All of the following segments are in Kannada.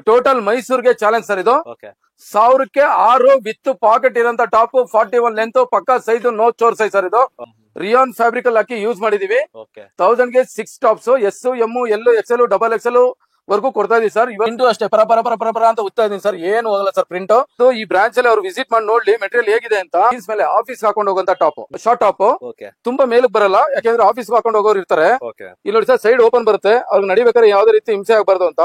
ಟೋಟಲ್ ಮೈಸೂರ್ಗೆ ಚಾಲೆಂಜ್ ಸರ್ ಇದು. 1000ಕ್ಕೆ 6 ವಿತ್ ಪಾಕೆಟ್ ಇರೋಂತ ಟಾಪ್ 41 ಲೆಂತ್ ಪಕ್ಕಾ ಸೈಜ್ ನೋ ಚೋರ್ ಸೈಜ್ ಸರ್ ಇದು. ರಿಯಾನ್ ಫ್ಯಾಬ್ರಿಕ್ ಅಲ್ಲಿ ಹಾಕಿ ಯೂಸ್ ಮಾಡಿದೀವಿ. 1000ಗೆ 6 tops S M L Excel double X L ವರ್ಗೂ ಕೊಡ್ತಾ ಇದೀವಿ ಸರ್. ಇಂಟು ಅಷ್ಟೇ ಪರ ಅಂತ ಉತ್ತಾ ಇದೀನಿ ಸರ್. ಏನು ಹೋಗಲ್ಲ ಸರ್ ಪ್ರಿಂಟ್. ಈ ಬ್ರಾಂಚ್ ಅಲ್ಲಿ ಅವ್ರು ವಿಸಿಟ್ ಮಾಡಿ ನೋಡ್ಲಿ ಮೆಟೀರಿಯಲ್ ಹೇಗಿದೆ ಅಂತ. ಮೇಲೆ ಆಫೀಸ್ ಹಾಕೊಂಡು ಹೋಗುವಂತ ಟಾಪ್ ಶಾರ್ಟ್ ಟಾಪ್ ತುಂಬಾ ಮೇಲಕ್ಕೆ ಬರಲ್ಲ, ಯಾಕಂದ್ರೆ ಆಫೀಸ್ ಹಾಕೊಂಡು ಹೋಗೋರು ಇರ್ತಾರೆ. ಇಲ್ಲಿ ನೋಡಿ ಸರ್ ಸೈಡ್ ಓಪನ್ ಬರುತ್ತೆ, ಅವ್ರಿಗೆ ನಡಿಬೇಕಾದ್ರೆ ಯಾವ್ದೇ ರೀತಿ ಹಿಂಸೆ ಆಗಬಾರ್ದು ಅಂತ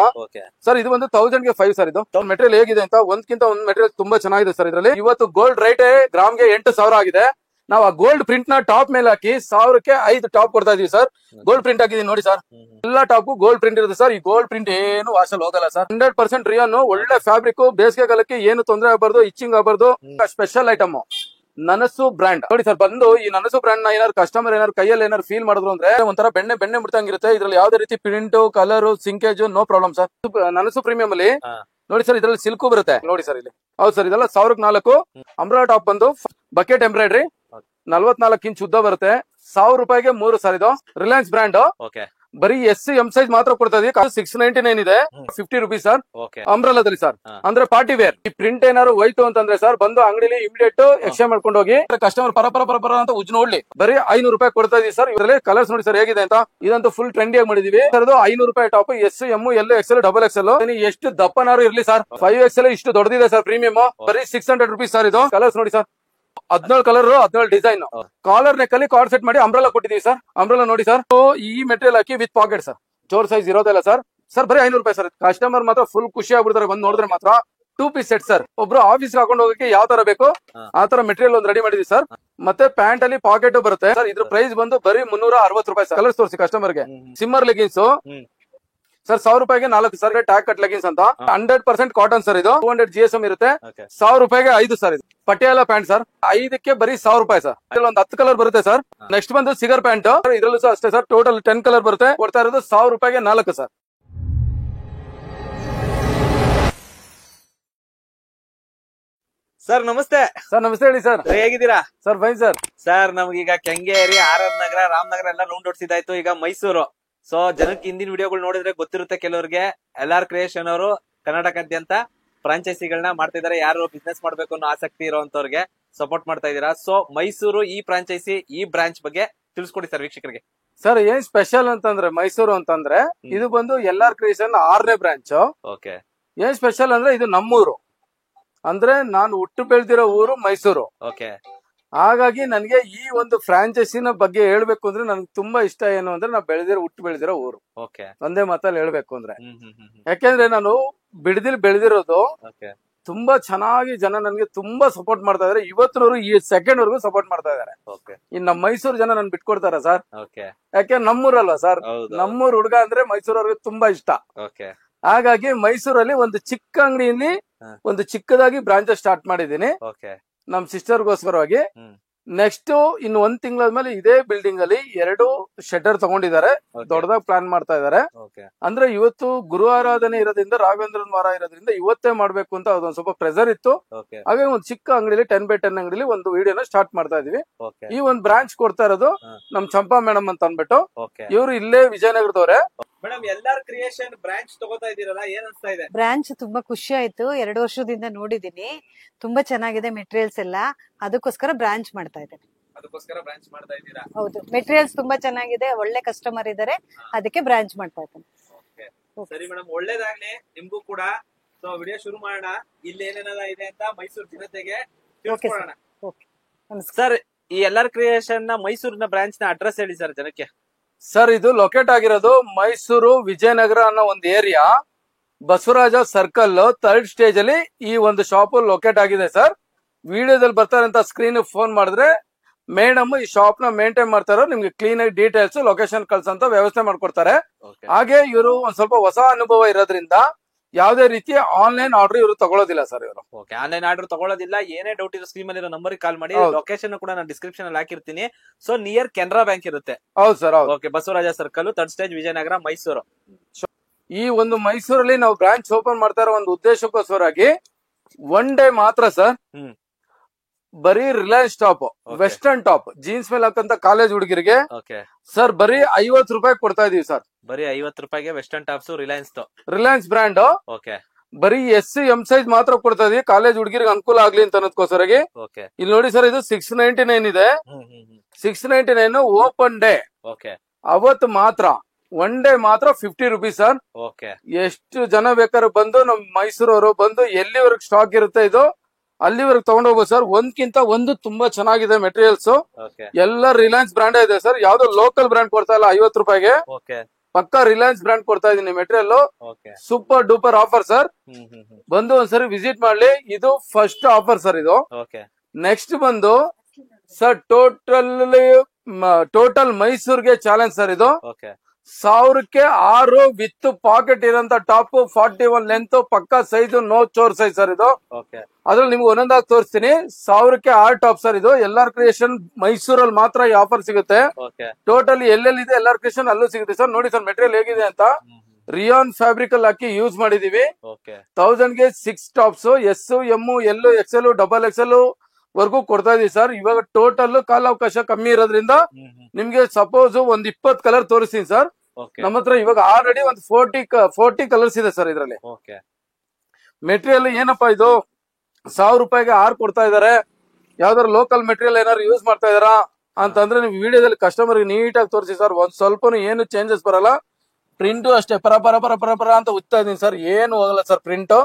ಸರ್. ಇದು ಒಂದು 1000ಗೆ 5 ಸರ್. ಇದು ಮೆಟೀರಿಯಲ್ ಹೇಗಿದೆ ಅಂತ ಒಂದ್ಕಿಂತ ಒಂದ್ ಮೆಟೀರಿಯಲ್ ತುಂಬಾ ಚೆನ್ನಾಗಿದೆ ಸರ್. ಇದರಲ್ಲಿ ಇವತ್ತು ಗೋಲ್ಡ್ ರೇಟ್ ಗ್ರಾಮ್ಗೆ 8000 ಆಗಿದೆ. ನಾವು ಆ ಗೋಲ್ಡ್ ಪ್ರಿಂಟ್ ನ ಟಾಪ್ ಮೇಲೆ ಹಾಕಿ 1000ಕ್ಕೆ 5 ಟಾಪ್ ಕೊಡ್ತಾ ಇದೀವಿ ಸರ್. ಗೋಲ್ಡ್ ಪ್ರಿಂಟ್ ಹಾಕಿದೀನಿ ನೋಡಿ ಸರ್. ಎಲ್ಲಾ ಟಾಪ್ ಗೋಲ್ಡ್ ಪ್ರಿಂಟ್ ಇರುತ್ತೆ ಸರ್. ಈ ಗೋಲ್ಡ್ ಪ್ರಿಂಟ್ ಏನು ವಾಶಲ್ ಹೋಗಲ್ಲ ಸರ್. 100% ರಿಯಾನ್ ಒಳ್ಳೆ ಫ್ಯಾಬ್ರಿಕ್. ಬೇಸಿಗೆ ಕಾಲಕ್ಕೆ ಏನು ತೊಂದರೆ ಆಗಬಾರ್ದು, ಇಚ್ಚಿಂಗ್ ಆಗಬಾರ್ದು. ಸ್ಪೆಷಲ್ ಐಟಮ್ ನನಸು ಬ್ರಾಂಡ್ ನೋಡಿ ಸರ್. ಬಂದು ಈ ನನಸು ಬ್ರಾಂಡ್ ನ ಏನಾದ್ರು ಕಸ್ಟಮರ್ ಏನಾದ್ರು ಕೈಯಲ್ಲಿ ಏನಾದ್ರು ಫೀಲ್ ಮಾಡಿದ್ರು ಅಂದ್ರೆ ಒಂಥರ ಬೆಣ್ಣೆ ಮುಡ್ತಂಗಿರುತ್ತೆ. ಇದ್ರಲ್ಲಿ ಯಾವ್ದೇ ರೀತಿ print colour shrinkage no problem sir. Nanasu premium ಅಲ್ಲಿ ನೋಡಿ ಸರ್, ಇದ್ರಲ್ಲಿ ಸಿಲ್ಕು ಬರುತ್ತೆ ನೋಡಿ ಸರ್. ಇಲ್ಲಿ ಹೌದು ಸರ್, ಇದೆಲ್ಲ 1000ಕ್ಕೆ 4. ಅಂಬ್ರಾ ಟಾಪ್ ಬಂದು ಬಕೆಟ್ ಎಂಬ್ರಾಯ್ಡ್ರಿ 44 ಇಂಚ್ ಉದ್ದ ಬರುತ್ತೆ. 1000 ರೂಪಾಯಿಗೆ 3 ಸರ್. ಇದು ರಿಲಯನ್ಸ್ ಬ್ರಾಂಡ್. ಬರೀ ಎಸ್ ಎಂ ಸೈಜ್ ಮಾತ್ರ ಕೊಡ್ತಾ ಇದೀವಿ. 699 ಇದೆ, 50 ರೂಪೀಸ್ ಸರ್. ಅಂಬ್ರಲಾದಲ್ಲಿ ಸರ್, ಅಂದ್ರೆ ಪಾರ್ಟಿ ವೇರ್. ಈ ಪ್ರಿಂಟ್ ಏನಾದ್ರು ಹೋಯ್ತು ಅಂತಂದ್ರೆ ಸರ್ ಬಂದು ಅಂಗಡಿಲಿ ಇಮಿಡಿಯೇಟ್ ಎಕ್ಸ್ಚೇಂಜ್ ಮಾಡ್ಕೊಂಡು ಹೋಗಿ ಕಸ್ಟಮರ್ ಪರ ಅಂತ ಉಜ್ ನೋಡ್ಲಿ. ಬರೀ 500 ರೂಪಾಯಿ ಕೊಡ್ತಾ ಇದೀವಿ ಸರ್. ಇದರಲ್ಲಿ ಕಲರ್ಸ್ ನೋಡಿ ಸರ್ ಹೇಗಿದೆ ಅಂತ. ಇದಂತೂ ಫುಲ್ ಟ್ರೆಂಡಿ ಆಗಿ ಮಾಡಿದೀವಿ ಸರ್. ಅದು 500 ರೂಪಾಯಿ top S M L Excel double XL. ಎಷ್ಟು ದಪ್ಪನಾರು ಇರ್ಲಿ ಸರ್. 5XL ಇಷ್ಟು ದೊಡ್ಡದಿದೆ ಸರ್ ಪ್ರೀಮಿಯಂ. ಬರೀ 600 ರೂಪೀಸ್ ಸರ್. ಇದು ಕಲರ್ಸ್ ನೋಡಿ sir, 17 colour 17 design. Collar neck ಅಲ್ಲಿ ಕಾರ್ಡ್ ಸೆಟ್ ಮಾಡಿ ಅಂಬ್ರೆಲಾ ಕೊಟ್ಟಿದೀವಿ ಸರ್. ಅಂಬ್ರೆಲಾ ನೋಡಿ ಸರ್. ಈ ಮೆಟೀರಿಯಲ್ ಹಾಕಿ ವಿತ್ ಪಾಕೆಟ್ ಸರ್. ಚೋರ್ ಸೈಜ್ ಇರೋದಿಲ್ಲ ಸರ್. ಸರ್ ಬರೀ 500 ರೂಪಾಯಿ ಸರ್. ಕಸ್ಟಮರ್ ಮಾತ್ರ ಫುಲ್ ಖುಷಿ ಆಗ್ಬಿಡ್ತಾರೆ ಬಂದ್ ನೋಡಿದ್ರೆ ಮಾತ್ರ. 2 ಪೀಸ್ ಸೆಟ್ ಸರ್. ಒಬ್ರು ಆಫೀಸ್ ಹಾಕೊಂಡು ಹೋಗಕ್ಕೆ ಯಾವ ತರ ಬೇಕು ಆ ತರ ಮೆಟೀರಿಯಲ್ ಒಂದು ರೆಡಿ ಮಾಡಿದೀವಿ ಸರ್. ಮತ್ತೆ ಪ್ಯಾಂಟ್ ಅಲ್ಲಿ ಪಾಕೆಟ್ ಬರುತ್ತೆ ಸರ್. ಇದ್ರ ಪ್ರೈಸ್ ಬಂದು ಬರೀ 360 ರೂಪಾಯಿ. ಕಲರ್ಸ್ ತೋರಿಸಿ ಕಸ್ಟಮರ್ ಗೆ. ಸಿಮ್ಮರ್ ಲೆಗಿನ್ಸ್ ಸರ್ 1000 ರೂಪಾಯಿಗೆ 4 ಸರ್. ಟ್ಯಾಗ್ ಕಟ್ ಲೆಗಿನ್ಸ್ ಅಂತ 100% ಕಾಟನ್ ಸರ್. ಇದು 200 GSM ಇರುತ್ತೆ. 1000 ರೂಪಾಯಿಗೆ 5 ಸರ್. ಇದು ಪಟಿಯಾಲ ಪ್ಯಾಂಟ್ ಸರ್. 5ಕ್ಕೆ ಬರೀ 1000 ರೂಪಾಯಿ ಸರ್. ಇದ್ರಲ್ಲಿ ಒಂದು 10 ಕಲರ್ ಬರುತ್ತೆ ಸರ್. ನೆಕ್ಸ್ಟ್ ಬಂದು ಸಿಗರ್ ಪ್ಯಾಂಟ್. ಇದ್ರಲ್ಲೂ ಸಹ ಅಷ್ಟೇ ಸರ್. ಟೋಟಲ್ 10 ಕಲರ್ ಬರುತ್ತೆ. ಕೊಡ್ತಾ ಇರೋದು 1000 ರೂಪಾಯಿಗೆ 4 ಸರ್. ಸರ್ ನಮಸ್ತೆ. ಸರ್ ನಮಸ್ತೆ, ಹೇಳಿ ಸರ್. ಹೇಗಿದ್ದೀರಾ ಸರ್? Fine sir. ಸರ್ ನಮ್ಗೀಗ ಕೆಂಗೇರಿ, ಆರ್.ಆರ್. ನಗರ, ರಾಮನಗರ ಎಲ್ಲ ರೌಂಡ್ ಹೊಡ್ಸಿದಾಯ್ತು. ಈಗ ಮೈಸೂರು. ಸೊ ಜನಕ್ಕೆ ಹಿಂದಿನ ವಿಡಿಯೋಗಳು ನೋಡಿದ್ರೆ ಗೊತ್ತಿರುತ್ತೆ ಕೆಲವರಿಗೆ. LR ಕ್ರಿಯೇಷನ್ ಅವರು ಕರ್ನಾಟಕದಾದ್ಯಂತ ಫ್ರಾಂಚೈಸಿಗಳನ್ನ ಮಾಡ್ತಿದ್ದಾರೆ. ಯಾರು ಬಿಸ್ನೆಸ್ ಮಾಡ್ಬೇಕು ಅನ್ನೋ ಆಸಕ್ತಿ ಇರುವಂತವ್ರಿಗೆ ಸಪೋರ್ಟ್ ಮಾಡ್ತಾ ಇದೀರಾ. ಸೊ ಮೈಸೂರು ಈ ಫ್ರಾಂಚೈಸಿ, ಈ ಬ್ರಾಂಚ್ ಬಗ್ಗೆ ತಿಳಿಸ್ಕೊಡಿ ಸರ್ ವೀಕ್ಷಕರಿಗೆ. ಸರ್ ಏನ್ ಸ್ಪೆಷಲ್ ಅಂತಂದ್ರೆ ಮೈಸೂರು ಅಂತಂದ್ರೆ ಇದು ಬಂದು LR ಕ್ರಿಯೇಷನ್ 6ನೇ ಬ್ರಾಂಚ್. ಓಕೆ. ಏನ್ ಸ್ಪೆಷಲ್ ಅಂದ್ರೆ ಇದು ನಮ್ಮೂರು. ಅಂದ್ರೆ ನಾನು ಹುಟ್ಟು ಬೆಳೆದಿರೋ ಊರು ಮೈಸೂರು. ಓಕೆ. ಹಾಗಾಗಿ ನನ್ಗೆ ಈ ಒಂದು ಫ್ರಾಂಚೈಸಿನ ಬಗ್ಗೆ ಹೇಳ್ಬೇಕು ಅಂದ್ರೆ ನನ್ಗೆ ತುಂಬಾ ಇಷ್ಟ. ಏನು ಅಂದ್ರೆ ನಾವು ಹುಟ್ಟು ಬೆಳೆದಿರೋ ಊರು. ಓಕೆ. ಒಂದೇ ಮಾತಲ್ಲಿ ಹೇಳ್ಬೇಕು ಅಂದ್ರೆ, ಯಾಕೆಂದ್ರೆ ನಾನು ಬೆಳೆದಿರೋದು ತುಂಬಾ ಚೆನ್ನಾಗಿ ಜನ ನನ್ಗೆ ತುಂಬಾ ಸಪೋರ್ಟ್ ಮಾಡ್ತಾ ಇದಾರೆ. ಇವತ್ತಿನವರು ಈ ಸೆಕೆಂಡ್ ವರ್ಗೂ ಸಪೋರ್ಟ್ ಮಾಡ್ತಾ ಇದಾರೆ. ಇನ್ ನಮ್ಮ ಮೈಸೂರು ಜನ ನನ್ ಬಿಟ್ಕೊಡ್ತಾರ ಸರ್? ಯಾಕೆ ನಮ್ಮೂರಲ್ವಾ ಸರ್. ನಮ್ಮೂರ್ ಹುಡುಗ ಅಂದ್ರೆ ಮೈಸೂರವ್ರಿಗೆ ತುಂಬಾ ಇಷ್ಟ. ಹಾಗಾಗಿ ಮೈಸೂರಲ್ಲಿ ಒಂದು ಚಿಕ್ಕ ಅಂಗಡಿಯಲ್ಲಿ ಒಂದು ಚಿಕ್ಕದಾಗಿ ಬ್ರಾಂಚ್ ಸ್ಟಾರ್ಟ್ ಮಾಡಿದೀನಿ ನಮ್ ಸಿಸ್ಟರ್ಗೋಸ್ಕರವಾಗಿ. ನೆಕ್ಸ್ಟ್ ಇನ್ನು 1 ತಿಂಗಳಾದ್ಮೇಲೆ ಇದೇ ಬಿಲ್ಡಿಂಗ್ ಅಲ್ಲಿ 2 ಶೆಟರ್ ತಗೊಂಡಿದ್ದಾರೆ. ದೊಡ್ಡದಾಗಿ ಪ್ಲಾನ್ ಮಾಡ್ತಾ ಇದಾರೆ. ಅಂದ್ರೆ ಇವತ್ತು ಗುರು ಆರಾಧನೆ ಇರೋದ್ರಿಂದ, ರಾಘವೇಂದ್ರನ್ ವಾರ ಇರೋದ್ರಿಂದ ಇವತ್ತೇ ಮಾಡ್ಬೇಕು ಅಂತ ಅದೊಂದ್ ಸ್ವಲ್ಪ ಪ್ರೆಸರ್ ಇತ್ತು. ಹಾಗಾಗಿ ಒಂದು ಚಿಕ್ಕ ಅಂಗಡಿಲಿ 10x10 ಅಂಗಡಿಲಿ ಒಂದು ವಿಡಿಯೋನ ಸ್ಟಾರ್ಟ್ ಮಾಡ್ತಾ ಇದೀವಿ. ಈ ಒಂದು ಬ್ರಾಂಚ್ ಕೊಡ್ತಾ ಇರೋದು ನಮ್ ಚಂಪಾ ಮೇಡಮ್ ಅಂತ ಅನ್ಬಿಟ್ಟು. ಇವ್ರು ಇಲ್ಲೇ ವಿಜಯನಗರದವ್ರೆ. ಮೇಡಮ್ LR ಕ್ರಿಯೇಷನ್ ಬ್ರಾಂಚ್ ತಗೋತಾ ಇದೀರಲ್ಲ, ಏನ್ ಅನ್ಸ್ತಾ ಇದೆ? ಬ್ರಾಂಚ್ ತುಂಬಾ ಖುಷಿ ಆಯ್ತು. 2 ವರ್ಷದಿಂದ ನೋಡಿದೀನಿ. ತುಂಬಾ ಚೆನ್ನಾಗಿದೆ ಮೆಟೀರಿಯಲ್ಸ್ ಎಲ್ಲ. ಅದಕ್ಕೋಸ್ಕರ ಬ್ರಾಂಚ್ ಮಾಡ್ತಾ ಇದ್ದೇನೆ. ಹೌದು, ಮೆಟೀರಿಯಲ್ಸ್ ತುಂಬಾ ಚೆನ್ನಾಗಿದೆ. ಒಳ್ಳೆ ಕಸ್ಟಮರ್ ಇದಾರೆ, ಅದಕ್ಕೆ ಬ್ರಾಂಚ್ ಮಾಡ್ತಾ ಇದ್ದೇನೆ. ಸರಿ ಮೇಡಮ್, ಒಳ್ಳೇದಾಗ್ಲಿ ನಿಮ್ಗೂ ಕೂಡ. ಸೊ ವಿಡಿಯೋ ಶುರು ಮಾಡೋಣ. ಇಲ್ಲಿ ಏನೇನೆಲ್ಲ ಇದೆ ಅಂತ ಮೈಸೂರು ಜನತೆಗೆ ತಿಳಿಸ್ಕೊಡೋಣ. ಸರ್, ಈ LR ಕ್ರಿಯೇಷನ್ ನ ಮೈಸೂರಿನ ಬ್ರಾಂಚ್ ನ ಅಡ್ರೆಸ್ ಹೇಳಿ ಸರ್ ಜನಕ್ಕೆ. ಸರ್, ಇದು ಲೊಕೇಟ್ ಆಗಿರೋದು ಮೈಸೂರು ವಿಜಯನಗರ ಅನ್ನೋ ಒಂದು area, Basavaraj circle 3rd stage ಅಲ್ಲಿ ಈ ಒಂದು ಶಾಪ್ ಲೊಕೇಟ್ ಆಗಿದೆ ಸರ್. ವಿಡಿಯೋದಲ್ಲಿ ಬರ್ತಾರೆ ಅಂತ ಸ್ಕ್ರೀನ್ ಫೋನ್ ಮಾಡಿದ್ರೆ ಮೇಡಮ್ ಈ ಶಾಪ್ ನ ಮೇಂಟೈನ್ ಮಾಡ್ತಾರೋ ನಿಮ್ಗೆ ಕ್ಲೀನ್ ಆಗಿ ಡೀಟೇಲ್ಸ್ ಲೊಕೇಶನ್ ಕಳ್ಸಂತ ವ್ಯವಸ್ಥೆ ಮಾಡ್ಕೊಡ್ತಾರೆ. ಹಾಗೆ ಇವರು ಒಂದ್ ಸ್ವಲ್ಪ ಹೊಸ ಅನುಭವ ಇರೋದ್ರಿಂದ ಯಾವುದೇ ರೀತಿ ಆನ್ಲೈನ್ ಆರ್ಡರ್ ಇವರು ತಗೊಳ್ಳೋದಿಲ್ಲ ಸರ್. ಇವರು ಆನ್ಲೈನ್ ಆರ್ಡರ್ ತಗೊಳ್ಳೋದಿಲ್ಲ. ಏನೇ ಡೌಟ್ ಇರೋ ಸ್ಕ್ರೀನ್ ಅಲ್ಲಿ ನಂಬರ್ ಕಾಲ್ ಮಾಡಿ. ಲೊಕೇಶನ್ ಕೂಡ ನಾನು ಡಿಸ್ಕ್ರಿಪ್ಷನ್ ಅಲ್ಲಿ ಹಾಕಿರ್ತೀನಿ. ಸೊ ನಿಯರ್ ಕೆನರಾ ಬ್ಯಾಂಕ್ ಇರುತ್ತೆ. ಹೌದು sir. Okay. Basavaraja circle 3rd stage Vijayanagara Mysuru. ಈ ಒಂದು ಮೈಸೂರಲ್ಲಿ ನಾವು ಬ್ರಾಂಚ್ ಓಪನ್ ಮಾಡ್ತಾ ಇರೋ ಒಂದು ಉದ್ದೇಶಕ್ಕೋಸ್ಕರವಾಗಿ 1 ಡೇ ಮಾತ್ರ ಸರ್ ಬರೀ Reliance top, western top, jeans ಮೇಲೆ ಹಾಕಂತ ಕಾಲೇಜ್ ಹುಡುಗರಿಗೆ ಸರ್ ಬರೀ 50 ರೂಪಾಯಿ ಕೊಡ್ತಾ ಇದೀವಿ ಸರ್. ಬರೀ 50 ರೂಪಾಯಿಗೆ ವೆಸ್ಟರ್ನ್ ಟಾಪ್ಸ್ ರಿಲಯನ್ಸ್ ಬ್ರ್ಯಾಂಡ್. ಬರೀ ಎಸ್ ಎಂ ಸೈಜ್ ಮಾತ್ರ ಕೊಡ್ತಾ ಇದೀವಿ, ಕಾಲೇಜ್ ಹುಡುಗಿರಿಗೆ ಅನುಕೂಲ ಆಗ್ಲಿ ಅಂತ ಅನ್ನೋದಕ್ಕೋಸ್ಕರಗೆ. ಇಲ್ಲಿ ನೋಡಿ ಸರ್, ಇದು 699 ಇದೆ. 699 ಓಪನ್ ಡೇ, ಅವತ್ತು ಮಾತ್ರ, ಒನ್ ಡೇ ಮಾತ್ರ 50 rupees ಸರ್. ಎಷ್ಟು ಜನ ಬೇಕಾದ್ರೂ ಬಂದು ನಮ್ ಮೈಸೂರವರು ಬಂದು ಎಲ್ಲಿವರೆಗೆ ಸ್ಟಾಕ್ ಇರುತ್ತೆ ಇದು ಅಲ್ಲಿವರೆಗೆ ತಗೊಂಡೋಗ್ಬೋದು ಸರ್. ಒಂದ್ಕಿಂತ ಒಂದು ತುಂಬಾ ಚೆನ್ನಾಗಿದೆ ಮೆಟೀರಿಯಲ್ಸ್. ಎಲ್ಲ ರಿಲಯನ್ಸ್ ಬ್ರಾಂಡ್ ಇದೆ ಸರ್, ಯಾವ್ದೋ ಲೋಕಲ್ ಬ್ರಾಂಡ್ ಕೊಡ್ತಾ ಇಲ್ಲ 50 ರೂಪಾಯಿಗೆ. ಪಕ್ಕಾ ರಿಲಯನ್ಸ್ ಬ್ರಾಂಡ್ ಕೊಡ್ತಾ ಇದೀನಿ material. Super duper offer sir, ಬಂದು ಒಂದ್ಸರಿ ವಿಸಿಟ್ ಮಾಡ್ಲಿ. ಇದು ಫಸ್ಟ್ ಆಫರ್ ಸರ್ ಇದು. ನೆಕ್ಸ್ಟ್ ಬಂದು ಸರ್ ಟೋಟಲ್ ಮೈಸೂರ್ಗೆ ಚಾಲೆಂಜ್ ಸರ್ ಇದು. 1000ಕ್ಕೆ 6 ವಿತ್ ಪಾಕೆಟ್ ಇರೋಂತ ಟಾಪ್, 41 ಲೆಂತ್, ಪಕ್ಕಾ ಸೈಜ್, ನೋ ಚೋರ್ ಸೈಜ್ ಸರ್ ಇದು. ಅದ್ರಲ್ಲಿ ನಿಮ್ಗೆ ಒಂದೊಂದಾಗಿ ತೋರಿಸ್ತೀನಿ. 1000ಕ್ಕೆ 6 ಟಾಪ್ ಸರ್ ಇದು. ಎಲ್ಲಾರ್ ಕ್ರಿಯೇಷನ್ ಮೈಸೂರಲ್ಲಿ ಮಾತ್ರ ಈ ಆಫರ್ ಸಿಗುತ್ತೆ. ಟೋಟಲಿ ಎಲ್ಲೆಲ್ಲಿದೆ ಎಲ್ಲಾರ್ ಕ್ರಿಯೇಷನ್ ಅಲ್ಲೂ ಸಿಗುತ್ತೆ ಸರ್. ನೋಡಿ ಸರ್ ಮೆಟೀರಿಯಲ್ ಹೇಗಿದೆ ಅಂತ. ರಿಯಾನ್ ಫ್ಯಾಬ್ರಿಕ್ ಅಲ್ಲಿ ಹಾಕಿ ಯೂಸ್ ಮಾಡಿದೀವಿ. 1000ಗೆ 6 tops, S, M, L, Excel, double X L ವರ್ಗೂ ಕೊಡ್ತಾ ಇದೀವಿ ಸರ್. ಇವಾಗ ಟೋಟಲ್ ಕಾಲಾವಕಾಶ ಕಮ್ಮಿ ಇರೋದ್ರಿಂದ ನಿಮ್ಗೆ ಸಪೋಸ್ ಒಂದ್ 20 ಕಲರ್ ತೋರಿಸ್ತೀನಿ ಸರ್. ನಮ್ಮ ಹತ್ರ ಇವಾಗ ಆಲ್ರೆಡಿ ಒಂದು 40 ಕಲರ್ಸ್ ಇದೆ ಸರ್ ಇದ್ರಲ್ಲಿ. ಮೆಟೀರಿಯಲ್ ಏನಪ್ಪಾ ಇದು, 1000 ರೂಪಾಯಿಗೆ 6 ಕೊಡ್ತಾ ಇದಾರೆ. ಯಾವ್ದಾರು ಲೋಕಲ್ ಮೆಟೀರಿಯಲ್ ಏನಾದ್ರು ಯೂಸ್ ಮಾಡ್ತಾ ಇದಾರಾ ಅಂತಂದ್ರೆ ನೀವು ವಿಡಿಯೋದಲ್ಲಿ ಕಸ್ಟಮರ್ ನೀಟಾಗಿ ತೋರಿಸಿ ಸರ್. ಒಂದ್ ಸ್ವಲ್ಪನು ಏನು ಚೇಂಜಸ್ ಬರಲ್ಲ. ಪ್ರಿಂಟ್ ಅಷ್ಟೇ ಪರ ಪರ ಪರ ಪರ ಪರ ಅಂತ ಉತ್ತಾ ಇದೀನಿ ಸರ್, ಏನು ಹೋಗಲ್ಲ ಸರ್ ಪ್ರಿಂಟ್.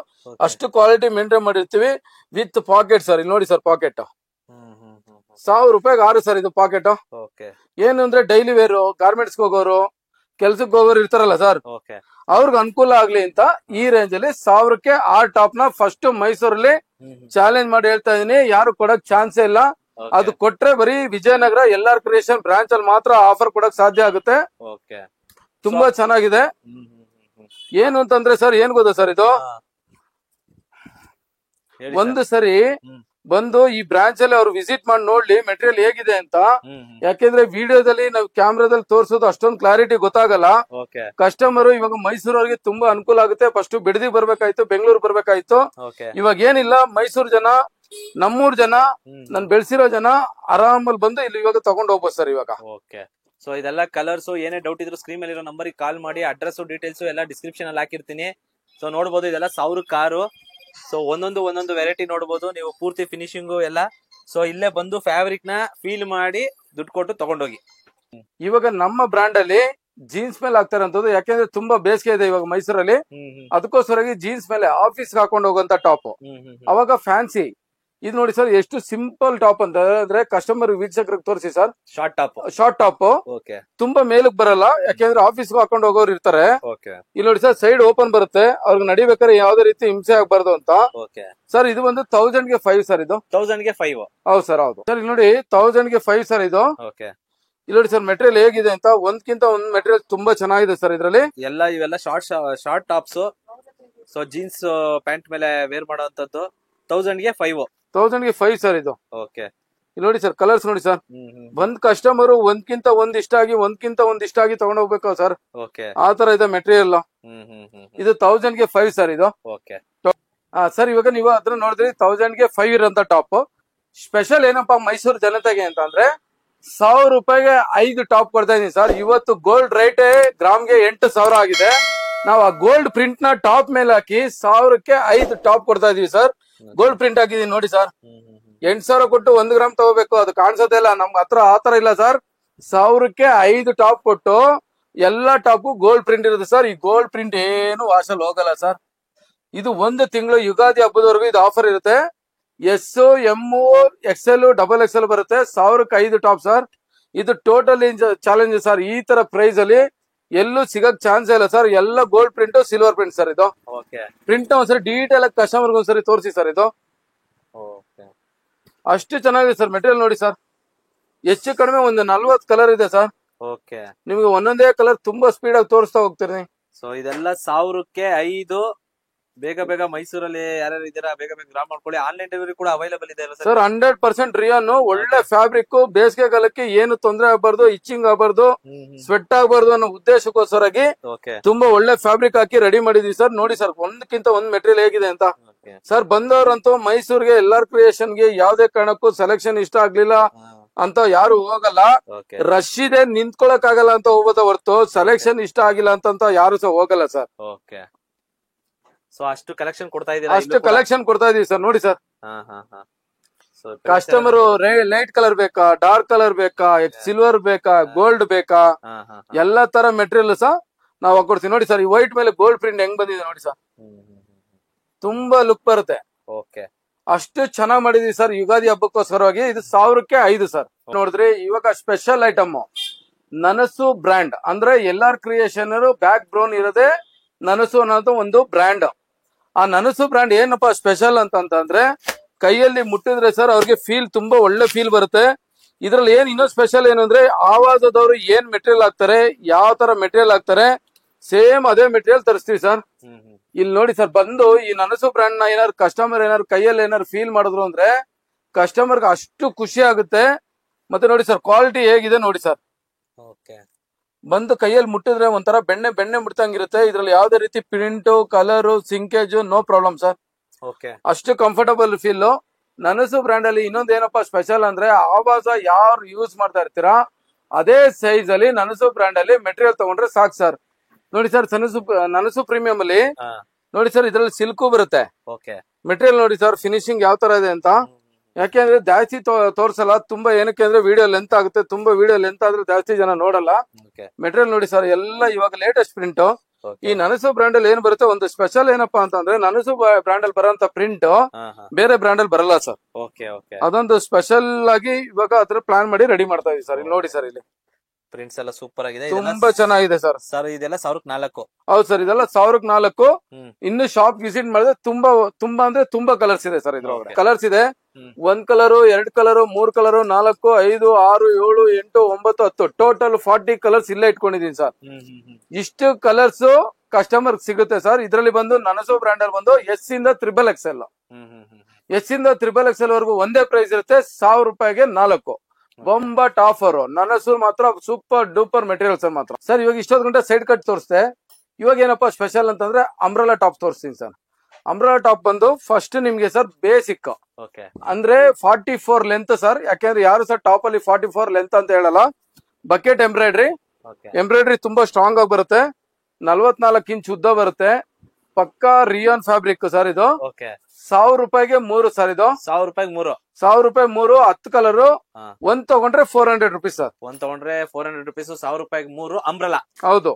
ಅಷ್ಟು ಕ್ವಾಲಿಟಿ ಮೇಂಟೈನ್ ಮಾಡಿರ್ತೀವಿ ವಿತ್ ಪಾಕೆಟ್ ಸರ್. ಇಲ್ಲಿ ನೋಡಿ ಸರ್ ಪಾಕೆಟ್ 1000 ರೂಪಾಯಿಗೆ 6 ಸರ್ ಇದು ಪಾಕೆಟ್. ಏನು ಅಂದ್ರೆ ಡೈಲಿ ವೇರ್, ಗಾರ್ಮೆಂಟ್ಸ್ ಹೋಗೋರು, ಕೆಲ್ಸಕ್ಕೆ ಹೋಗೋರು ಇರ್ತಾರಲ್ಲ ಸರ್, ಅವ್ರಿಗೆ ಅನುಕೂಲ ಆಗ್ಲಿ ಅಂತ ಈ ರೇಂಜ್ ಅಲ್ಲಿ 1000ಕ್ಕೆ 6 ಟಾಪ್ ನ ಫಸ್ಟ್ ಮೈಸೂರಲ್ಲಿ ಚಾಲೆಂಜ್ ಮಾಡಿ ಹೇಳ್ತಾ ಇದೀನಿ. ಯಾರು ಕೊಡಕ್ ಚಾನ್ಸೇ ಇಲ್ಲ. ಅದು ಕೊಟ್ರೆ ಬರೀ ವಿಜಯನಗರ ಎಲ್ಲಾರ್ ಕ್ರಿಯೇಷನ್ ಬ್ರಾಂಚ್ ಅಲ್ಲಿ ಮಾತ್ರ ಆಫರ್ ಕೊಡಕ್ ಸಾಧ್ಯ ಆಗುತ್ತೆ. ತುಂಬಾ ಚೆನ್ನಾಗಿದೆ. ಏನು ಅಂತಂದ್ರೆ ಸರ್, ಏನ್ ಗೊತ್ತಾ ಸರ್, ಇದು ಒಂದು ಸರಿ ಬಂದು ಈ ಬ್ರಾಂಚ್ ಅಲ್ಲಿ ಅವ್ರು ವಿಸಿಟ್ ಮಾಡಿ ನೋಡ್ಲಿ ಮೆಟೀರಿಯಲ್ ಹೇಗಿದೆ ಅಂತ. ಯಾಕೆಂದ್ರೆ ವಿಡಿಯೋದಲ್ಲಿ ನಾವು ಕ್ಯಾಮ್ರಾದಲ್ಲಿ ತೋರಿಸೋದು ಅಷ್ಟೊಂದು ಕ್ಲಾರಿಟಿ ಗೊತ್ತಾಗಲ್ಲ. ಕಸ್ಟಮರ್ ಇವಾಗ ಮೈಸೂರವ್ರಿಗೆ ತುಂಬಾ ಅನುಕೂಲ ಆಗುತ್ತೆ. ಫಸ್ಟ್ ಬಿಡದಿ ಬರ್ಬೇಕಾಯ್ತು, ಬೆಂಗಳೂರು ಬರ್ಬೇಕಾಯ್ತು. ಇವಾಗ ಏನಿಲ್ಲ, ಮೈಸೂರು ಜನ, ನಮ್ಮೂರ್ ಜನ, ನನ್ ಬೆಳ್ಸಿರೋ ಜನ ಆರಾಮಲ್ಲಿ ಬಂದು ಇಲ್ಲಿ ಇವಾಗ ತಗೊಂಡ್ ಹೋಗ್ಬೋದು ಸರ್ ಇವಾಗ. ಸೊ ಇದೆಲ್ಲ ಕಲರ್ಸ್, ಏನೇ ಡೌಟ್ ಇದ್ರು ಸ್ಕ್ರೀನ್ ಮೇಲೆ ಇರೋ ನಂಬರ್ ಕಾಲ್ ಮಾಡಿ. ಅಡ್ರೆಸ್ ಡೀಟೇಲ್ಸ್ ಎಲ್ಲ ಡಿಸ್ಕ್ರಿಪ್ಷನ್ ಅಲ್ಲಿ ಹಾಕಿರ್ತೀನಿ. ಸೊ ನೋಡ್ಬೋದು, ಇದೆಲ್ಲ 1000 ಕಾರು. ಸೊ ಒಂದೊಂದು ವೆರೈಟಿ ನೋಡ್ಬೋದು ನೀವು, ಪೂರ್ತಿ ಫಿನಿಶಿಂಗ್ ಎಲ್ಲ. ಸೊ ಇಲ್ಲೇ ಬಂದು ಫ್ಯಾಬ್ರಿಕ್ ನ ಫೀಲ್ ಮಾಡಿ ದುಡ್ಡು ಕೊಟ್ಟು ತಗೊಂಡೋಗಿ. ಇವಾಗ ನಮ್ಮ ಬ್ರಾಂಡ್ ಅಲ್ಲಿ ಜೀನ್ಸ್ ಮೇಲೆ ಹಾಕ್ತಾರಂತದ್ದು, ಯಾಕೆಂದ್ರೆ ತುಂಬಾ ಬೇಸಿಗೆ ಇದೆ ಇವಾಗ ಮೈಸೂರಲ್ಲಿ. ಅದಕ್ಕೋಸ್ಕರ ಜೀನ್ಸ್ ಮೇಲೆ ಆಫೀಸ್ ಹಾಕೊಂಡು ಹೋಗುವಂತ ಟಾಪ್. ಅವಾಗ ಫ್ಯಾನ್ಸಿ ಇದು ನೋಡಿ ಸರ್, ಎಷ್ಟು ಸಿಂಪಲ್ ಟಾಪ್ ಅಂತ ಅಂದ್ರೆ ಕಸ್ಟಮರ್ ವೀಕ್ಷಕರಿಗೆ ತೋರಿಸಿ ಸರ್. ಶಾರ್ಟ್ ಟಾಪ್ ತುಂಬಾ ಮೇಲಕ್ ಬರಲ್ಲ, ಯಾಕೆಂದ್ರೆ ಆಫೀಸ್ ಹಾಕೊಂಡು ಹೋಗೋರು ಇರ್ತಾರೆ. ಇಲ್ಲಿ ನೋಡಿ ಸರ್, ಸೈಡ್ ಓಪನ್ ಬರುತ್ತೆ, ಅವ್ರಿಗೆ ನಡಿಬೇಕಾದ್ರೆ ಯಾವ್ದೇ ರೀತಿ ಹಿಂಸೆ ಆಗ್ಬಾರ್ದು ಅಂತ ಸರ್. ಇದು ಒಂದು 1000ಗೆ 5 ಸರ್ ಇದು. 1000ಗೆ 5? ಹೌದು ಸರ್, ಹೌದು ಸರ್. ಇಲ್ಲಿ ನೋಡಿ 1000ಗೆ 5 ಸರ್ ಇದು. ಇಲ್ಲಿ ನೋಡಿ ಸರ್ ಮೆಟೀರಿಯಲ್ ಹೇಗಿದೆ ಅಂತ. ಒಂದ್ಕಿಂತ ಒಂದ್ ಮೆಟೀರಿಯಲ್ ತುಂಬಾ ಚೆನ್ನಾಗಿದೆ ಸರ್ ಇದ್ರಲ್ಲಿ. ಇವೆಲ್ಲ short tops. So jeans pant ಮೇಲೆ ವೇರ್ ಮಾಡುವಂತದ್ದು. 1000ಗೆ 5 ಸರ್ ಇದು. ಇಲ್ಲಿ ನೋಡಿ ಸರ್ ಕಲರ್ಸ್ ನೋಡಿ ಸರ್. ಒಂದ್ ಕಸ್ಟಮರ್ ಒಂದ್ಕಿಂತ ಒಂದ್ ಇಷ್ಟ ಆಗಿ ತಗೊಂಡ್ ಹೋಗ್ಬೇಕು ಸರ್. ಆತರ ಇದೆ ಮೆಟೀರಿಯಲ್. ಇದು 1000ಗೆ 5 ಸರ್ ಇದು. ಸರ್ ಇವಾಗ ನೀವು ಅದನ್ನ ನೋಡಿದ್ರಿ 1000ಗೆ 5 ಇರೋಂತ ಟಾಪ್. ಸ್ಪೆಷಲ್ ಏನಪ್ಪಾ ಮೈಸೂರು ಜನತೆಗೆ ಅಂತ ಅಂದ್ರೆ 1000 ರೂಪಾಯಿಗೆ 5 ಟಾಪ್ ಕೊಡ್ತಾ ಇದೀನಿ ಸರ್. ಇವತ್ತು ಗೋಲ್ಡ್ ರೇಟ್ ಗ್ರಾಮ್ಗೆ 8000 ಆಗಿದೆ. ನಾವು ಆ ಗೋಲ್ಡ್ ಪ್ರಿಂಟ್ ನ ಟಾಪ್ ಮೇಲೆ ಹಾಕಿ 1000ಕ್ಕೆ 5 ಟಾಪ್ ಕೊಡ್ತಾ ಇದೀವಿ ಸರ್. ಗೋಲ್ಡ್ ಪ್ರಿಂಟ್ ಹಾಕಿದೀನಿ ನೋಡಿ ಸರ್. 8000 ಕೊಟ್ಟು 1 ಗ್ರಾಮ್ ತಗೋಬೇಕು, ಅದು ಕಾಣಿಸೋದೇ ಇಲ್ಲ ನಮ್ ಹತ್ರ. ಆತರ ಇಲ್ಲ ಸರ್. 1000ಕ್ಕೆ 5 ಟಾಪ್ ಕೊಟ್ಟು ಎಲ್ಲಾ ಟಾಪ್ ಗೋಲ್ಡ್ ಪ್ರಿಂಟ್ ಇರುತ್ತೆ ಸರ್. ಈ ಗೋಲ್ಡ್ ಪ್ರಿಂಟ್ ಏನು ವಾಶಲ್ ಹೋಗಲ್ಲ ಸರ್. ಇದು 1 ತಿಂಗಳು ಯುಗಾದಿ ಹಬ್ಬದವರೆಗೂ ಇದು ಆಫರ್ ಇರುತ್ತೆ. S, M, XL, double XL ಬರುತ್ತೆ. 1000ಕ್ಕೆ 5 ಟಾಪ್ ಸರ್. ಇದು ಟೋಟಲ್ ಚಾಲೆಂಜ್ ಸರ್. ಈ ತರ ಪ್ರೈಸ್ ಅಲ್ಲಿ ಎಲ್ಲೂ ಸಿಗಕ್ ಚಾನ್ಸ್ ಇಲ್ಲ ಸರ್. ಎಲ್ಲ gold print, silver print sir ಇದು. ಪ್ರಿಂಟ್ ಒಂದ್ಸರಿ ಡೀಟೇಲ್ ಆಗಿ ಕಸ್ಟಮರ್ ಒಂದ್ಸರಿ ತೋರಿಸಿ ಸರ್. ಇದು ಅಷ್ಟು ಚೆನ್ನಾಗಿದೆ ಸರ್ ಮೆಟೀರಿಯಲ್ ನೋಡಿ ಸರ್. ಹೆಚ್ಚು ಕಡಿಮೆ ಒಂದು 40 ಕಲರ್ ಇದೆ ಸರ್. ನಿಮ್ಗೆ ಒಂದೊಂದೇ ಕಲರ್ ತುಂಬಾ ಸ್ಪೀಡ್ ಆಗಿ ತೋರಿಸ್ತಾ ಹೋಗ್ತೀನಿ. ಸೊ ಇದೆಲ್ಲ 1000ಕ್ಕೆ 5. ಬೇಗ ಮೈಸೂರಲ್ಲಿ ಯಾರ್ಯಾರು ಇದ್ದೀರಾ ಬೇಗ ಗ್ರಾಮ್ ಮಾಡ್ಕೊಳ್ಳಿ. ಆನ್ಲೈನ್ ಡೆಲಿವರಿ ಕೂಡ ಅವೈಲೇಬಲ್ ಇದೆ ಸರ್. 100% ರಿಯಾನ್ ಒಳ್ಳೆ ಫ್ಯಾಬ್ರಿಕ್. ಬೇಸಿಗೆ ಕಾಲಕ್ಕೆ ಏನು ತೊಂದರೆ ಆಗಬಾರ್ದು, ಇಚ್ಚಿಂಗ್ ಆಗಬಾರ್ದು, ಸ್ವೆಟ್ ಆಗಬಾರ್ದು ಅನ್ನೋ ಉದ್ದೇಶಕ್ಕೋಸ್ಕರಾಗಿ ತುಂಬಾ ಒಳ್ಳೆ ಫ್ಯಾಬ್ರಿಕ್ ಹಾಕಿ ರೆಡಿ ಮಾಡಿದೀವಿ ಸರ್. ನೋಡಿ ಸರ್, ಒಂದಕ್ಕಿಂತ ಒಂದ್ ಮೆಟೀರಿಯಲ್ ಹೇಗಿದೆ ಅಂತ ಸರ್. ಬಂದವ್ರಂತೂ ಮೈಸೂರ್ಗೆ ಎಲ್ಲಾರ್ ಕ್ರಿಯೇಷನ್ಗೆ ಯಾವ್ದೇ ಕಾರಣಕ್ಕೂ ಸೆಲೆಕ್ಷನ್ ಇಷ್ಟ ಆಗ್ಲಿಲ್ಲ ಅಂತ ಯಾರು ಹೋಗಲ್ಲ. ರಶ್ ಇದೆ, ನಿಂತ್ಕೊಳಕ್ ಆಗಲ್ಲ ಅಂತ ಹೋಗೋದ ಹೊರತು ಸೆಲೆಕ್ಷನ್ ಇಷ್ಟ ಆಗಿಲ್ಲ ಅಂತ ಯಾರು ಸಹ ಹೋಗಲ್ಲ ಸರ್. ಸೊ ಅಷ್ಟು ಕಲೆಕ್ಷನ್ ಕೊಡ್ತಾ ಇದೀರಾ? ಅಷ್ಟು ಕಲೆಕ್ಷನ್ ಕೊಡ್ತಾ ಇದೀವಿ ಸರ್. ನೋಡಿ ಸರ್, ಕಸ್ಟಮರ್ ಲೈಟ್ ಕಲರ್ ಬೇಕಾ, ಡಾರ್ಕ್ ಕಲರ್ ಬೇಕಾ, ಸಿಲ್ವರ್ ಬೇಕಾ, ಗೋಲ್ಡ್ ಬೇಕಾ, ಎಲ್ಲಾ ತರ ಮೆಟೀರಿಯಲ್ ಸಹ ನಾವು ಹಾಕೊಡ್ತೀವಿ. ನೋಡಿ ಸರ್, ಈ ವೈಟ್ ಮೇಲೆ ಗೋಲ್ಡ್ ಪ್ರಿಂಟ್ ಹೆಂಗ್ ಬಂದಿದೆ ನೋಡಿ ಸರ್, ತುಂಬಾ ಲುಕ್ ಬರುತ್ತೆ. ಅಷ್ಟು ಚೆನ್ನಾಗ್ ಮಾಡಿದೀವಿ ಸರ್ ಯುಗಾದಿ ಹಬ್ಬಕ್ಕೋಸ್ಕರವಾಗಿ. ಇದು 1000ಕ್ಕೆ 5 ಸರ್. ನೋಡಿದ್ರಿ, ಇವಾಗ ಸ್ಪೆಷಲ್ ಐಟಮ್ ನನಸು ಬ್ರ್ಯಾಂಡ್ ಅಂದ್ರೆ LR ಕ್ರಿಯೇಷನ್ ಬ್ಯಾಕ್ ಬ್ರೌನ್ ಇರೋದೇ ನನಸು ಅನ್ನೋದು ಒಂದು ಬ್ರ್ಯಾಂಡ್. ಆ ನನಸು ಬ್ರ್ಯಾಂಡ್ ಏನಪ್ಪಾ ಸ್ಪೆಷಲ್ ಅಂತಂದ್ರೆ, ಕೈಯಲ್ಲಿ ಮುಟ್ಟಿದ್ರೆ ಸರ್ ಅವ್ರಿಗೆ ಫೀಲ್ ತುಂಬಾ ಒಳ್ಳೆ ಫೀಲ್ ಬರುತ್ತೆ. ಇದ್ರಲ್ಲಿ ಏನ್ ಇನ್ನೂ ಸ್ಪೆಷಲ್ ಏನು ಅಂದ್ರೆ, ಆವಾಜದವರು ಏನ್ ಮೆಟೀರಿಯಲ್ ಹಾಕ್ತಾರೆ, ಯಾವ ತರ ಮೆಟೀರಿಯಲ್ ಹಾಕ್ತಾರೆ, ಸೇಮ್ ಅದೇ ಮೆಟೀರಿಯಲ್ ತರಿಸ್ತೀವಿ ಸರ್. ಇಲ್ಲಿ ನೋಡಿ ಸರ್, ಬಂದು ಈ ನನಸು ಬ್ರ್ಯಾಂಡ್ ನ ಏನಾದ್ರು ಕಸ್ಟಮರ್ ಏನಾದ್ರು ಕೈಯಲ್ಲಿ ಏನಾದ್ರು ಫೀಲ್ ಮಾಡಿದ್ರು ಅಂದ್ರೆ ಕಸ್ಟಮರ್ಗೆ ಅಷ್ಟು ಖುಷಿ ಆಗುತ್ತೆ. ಮತ್ತೆ ನೋಡಿ ಸರ್, ಕ್ವಾಲಿಟಿ ಹೇಗಿದೆ ನೋಡಿ ಸರ್. ಬಂದು ಕೈಯಲ್ಲಿ ಮುಟ್ಟಿದ್ರೆ ಒಂಥರ ಬೆಣ್ಣೆ ಬೆಣ್ಣೆ ಮುಟ್ಟಂಗಿರುತ್ತೆ. ಇದ್ರಲ್ಲಿ ಯಾವ್ದೇ ರೀತಿ print, colour, shrinkage no problem sir. ಅಷ್ಟು ಕಂಫರ್ಟಬಲ್ ಫೀಲ್. ನನಸು ಬ್ರ್ಯಾಂಡ್ ಅಲ್ಲಿ ಇನ್ನೊಂದು ಏನಪ್ಪಾ ಸ್ಪೆಷಲ್ ಅಂದ್ರೆ, ಆವಾಜ ಯಾರು ಯೂಸ್ ಮಾಡ್ತಾ ಇರ್ತೀರಾ ಅದೇ ಸೈಜ್ ಅಲ್ಲಿ ನನಸು ಬ್ರ್ಯಾಂಡ್ ಅಲ್ಲಿ ಮೆಟೀರಿಯಲ್ ತಗೊಂಡ್ರೆ ಸಾಕು ಸರ್. ನೋಡಿ ಸರ್, ನನಸು ಪ್ರೀಮಿಯಂ ಅಲ್ಲಿ ನೋಡಿ ಸರ್, ಇದ್ರಲ್ಲಿ ಸಿಲ್ಕು ಬರುತ್ತೆ ಮೆಟೀರಿಯಲ್. ನೋಡಿ ಸರ್ ಫಿನಿಶಿಂಗ್ ಯಾವ ತರ ಇದೆ ಅಂತ. ಯಾಕೆಂದ್ರೆ ಜಾಸ್ತಿ ತೋರ್ಸಲ್ಲ, ತುಂಬಾ ಏನಕ್ಕೆ ಅಂದ್ರೆ ವಿಡಿಯೋ ಲೆಂತ್ ಆಗುತ್ತೆ. ತುಂಬಾ ವಿಡಿಯೋ ಲೆಂತ್ ಆದ್ರೆ ಜಾಸ್ತಿ ಜನ ನೋಡಲ್ಲ. ಮೆಟೀರಿಯಲ್ ನೋಡಿ ಸರ್, ಎಲ್ಲ ಇವಾಗ ಲೇಟೆಸ್ಟ್ ಪ್ರಿಂಟ್. ಈ ನನಸು ಬ್ರ್ಯಾಂಡ್ ಅಲ್ಲಿ ಏನ್ ಬರುತ್ತೆ, ಒಂದು ಸ್ಪೆಷಲ್ ಏನಪ್ಪಾ ಅಂತಂದ್ರೆ, ನನಸು ಬ್ರ್ಯಾಂಡ್ ಅಲ್ಲಿ ಬರೋಂತ ಪ್ರಿಂಟ್ ಬೇರೆ ಬ್ರ್ಯಾಂಡ್ ಅಲ್ಲಿ ಬರಲ್ಲ ಸರ್. ಅದೊಂದು ಸ್ಪೆಷಲ್ ಆಗಿ ಇವಾಗ ಅದ್ರ ಪ್ಲಾನ್ ಮಾಡಿ ರೆಡಿ ಮಾಡ್ತಾ ಇದೀವಿ ಸರ್. ಇಲ್ಲಿ ನೋಡಿ ಸರ್, ಇಲ್ಲಿ ಪ್ರಿಂಟ್ಸ್ ಎಲ್ಲ ಸೂಪರ್ ಆಗಿದೆ, ತುಂಬಾ ಚೆನ್ನಾಗಿದೆ ಸರ್. ಸರ್ ಇದೆಲ್ಲ 1000ಕ್ಕೆ 4. ಹೌದು ಸರ್, ಇದೆಲ್ಲ 1000ಕ್ಕೆ 4. ಇನ್ನು ಶಾಪ್ ವಿಸಿಟ್ ಮಾಡಿದ್ರೆ ತುಂಬಾ ಅಂದ್ರೆ ತುಂಬಾ ಕಲರ್ಸ್ ಇದೆ ಸರ್. ಇದ್ರೊಳಗಡೆ ಕಲರ್ಸ್ ಇದೆ. 1 colour, 2 colour, 3 colour, 4, 5, 6, 7, 8, 9, 10 total 40 colours ಇಲ್ಲೇ ಇಟ್ಕೊಂಡಿದೀನಿ ಸರ್. ಇಷ್ಟು ಕಲರ್ಸ್ ಕಸ್ಟಮರ್ ಸಿಗುತ್ತೆ ಸರ್. ಇದ್ರಲ್ಲಿ ಬಂದು ನನಸು ಬ್ರ್ಯಾಂಡ್ ಅಲ್ಲಿ ಬಂದು S ಇಂದ XXL, S ಇಂದ XXL ವರೆಗೂ ಒಂದೇ ಪ್ರೈಸ್ ಇರುತ್ತೆ. 1000 ರೂಪಾಯಿಗೆ 4 ಬೊಂಬಟ್ ಆಫರ್. ನನಸು ಮಾತ್ರ ಸೂಪರ್ ಡೂಪರ್ ಮೆಟೀರಿಯಲ್ ಸರ್ ಮಾತ್ರ. ಸರ್ ಇವಾಗ ಇಷ್ಟೊಂದು ಗಂಟೆ ಸೈಡ್ ಕಟ್ ತೋರಿಸ್ತೆ. ಇವಾಗ ಏನಪ್ಪಾ ಸ್ಪೆಷಲ್ ಅಂತಂದ್ರೆ ಅಂಬ್ರೆಲಾ ಟಾಪ್ ತೋರಿಸ್ತೀನಿ ಸರ್. ಅಂಬ್ರೆಲಾ ಟಾಪ್ ಬಂದು ಫಸ್ಟ್ ನಿಮ್ಗೆ ಸರ್ ಬೇಸಿಕ್ ಅಂದ್ರೆ 44 ಲೆಂತ್ ಸರ್. ಯಾಕೆಂದ್ರೆ ಯಾರು ಸರ್ ಟಾಪ್ ಅಲ್ಲಿ 44 ಲೆಂತ್ ಅಂತ ಹೇಳಲ್ಲ. ಬಕೆಟ್ ಎಂಬ್ರಾಯ್ಡ್ರಿ ತುಂಬಾ ಸ್ಟ್ರಾಂಗ್ ಆಗಿ ಬರುತ್ತೆ. 44 ಇಂಚ್ ಉದ್ದ ಬರುತ್ತೆ. ಪಕ್ಕಾ ರಿಯಾನ್ ಫ್ಯಾಬ್ರಿಕ್ ಸರ್. ಇದು 1000 ರೂಪಾಯಿಗೆ 3 ಸರ್. ಇದು 1000 ರೂಪಾಯಿಗೆ 3. 1000 ರೂಪಾಯಿ 3 10 ಕಲರ್. ಒಂದ್ ತಗೊಂಡ್ರೆ 400 ರುಪೀಸ್ ಸರ್. ಒಂದ್ ತಗೊಂಡ್ರೆ 400 ರುಪೀಸ್. 1000 ರೂಪಾಯಿಗೆ 3 ಅಂಬ್ರೆಲಾ. ಹೌದು.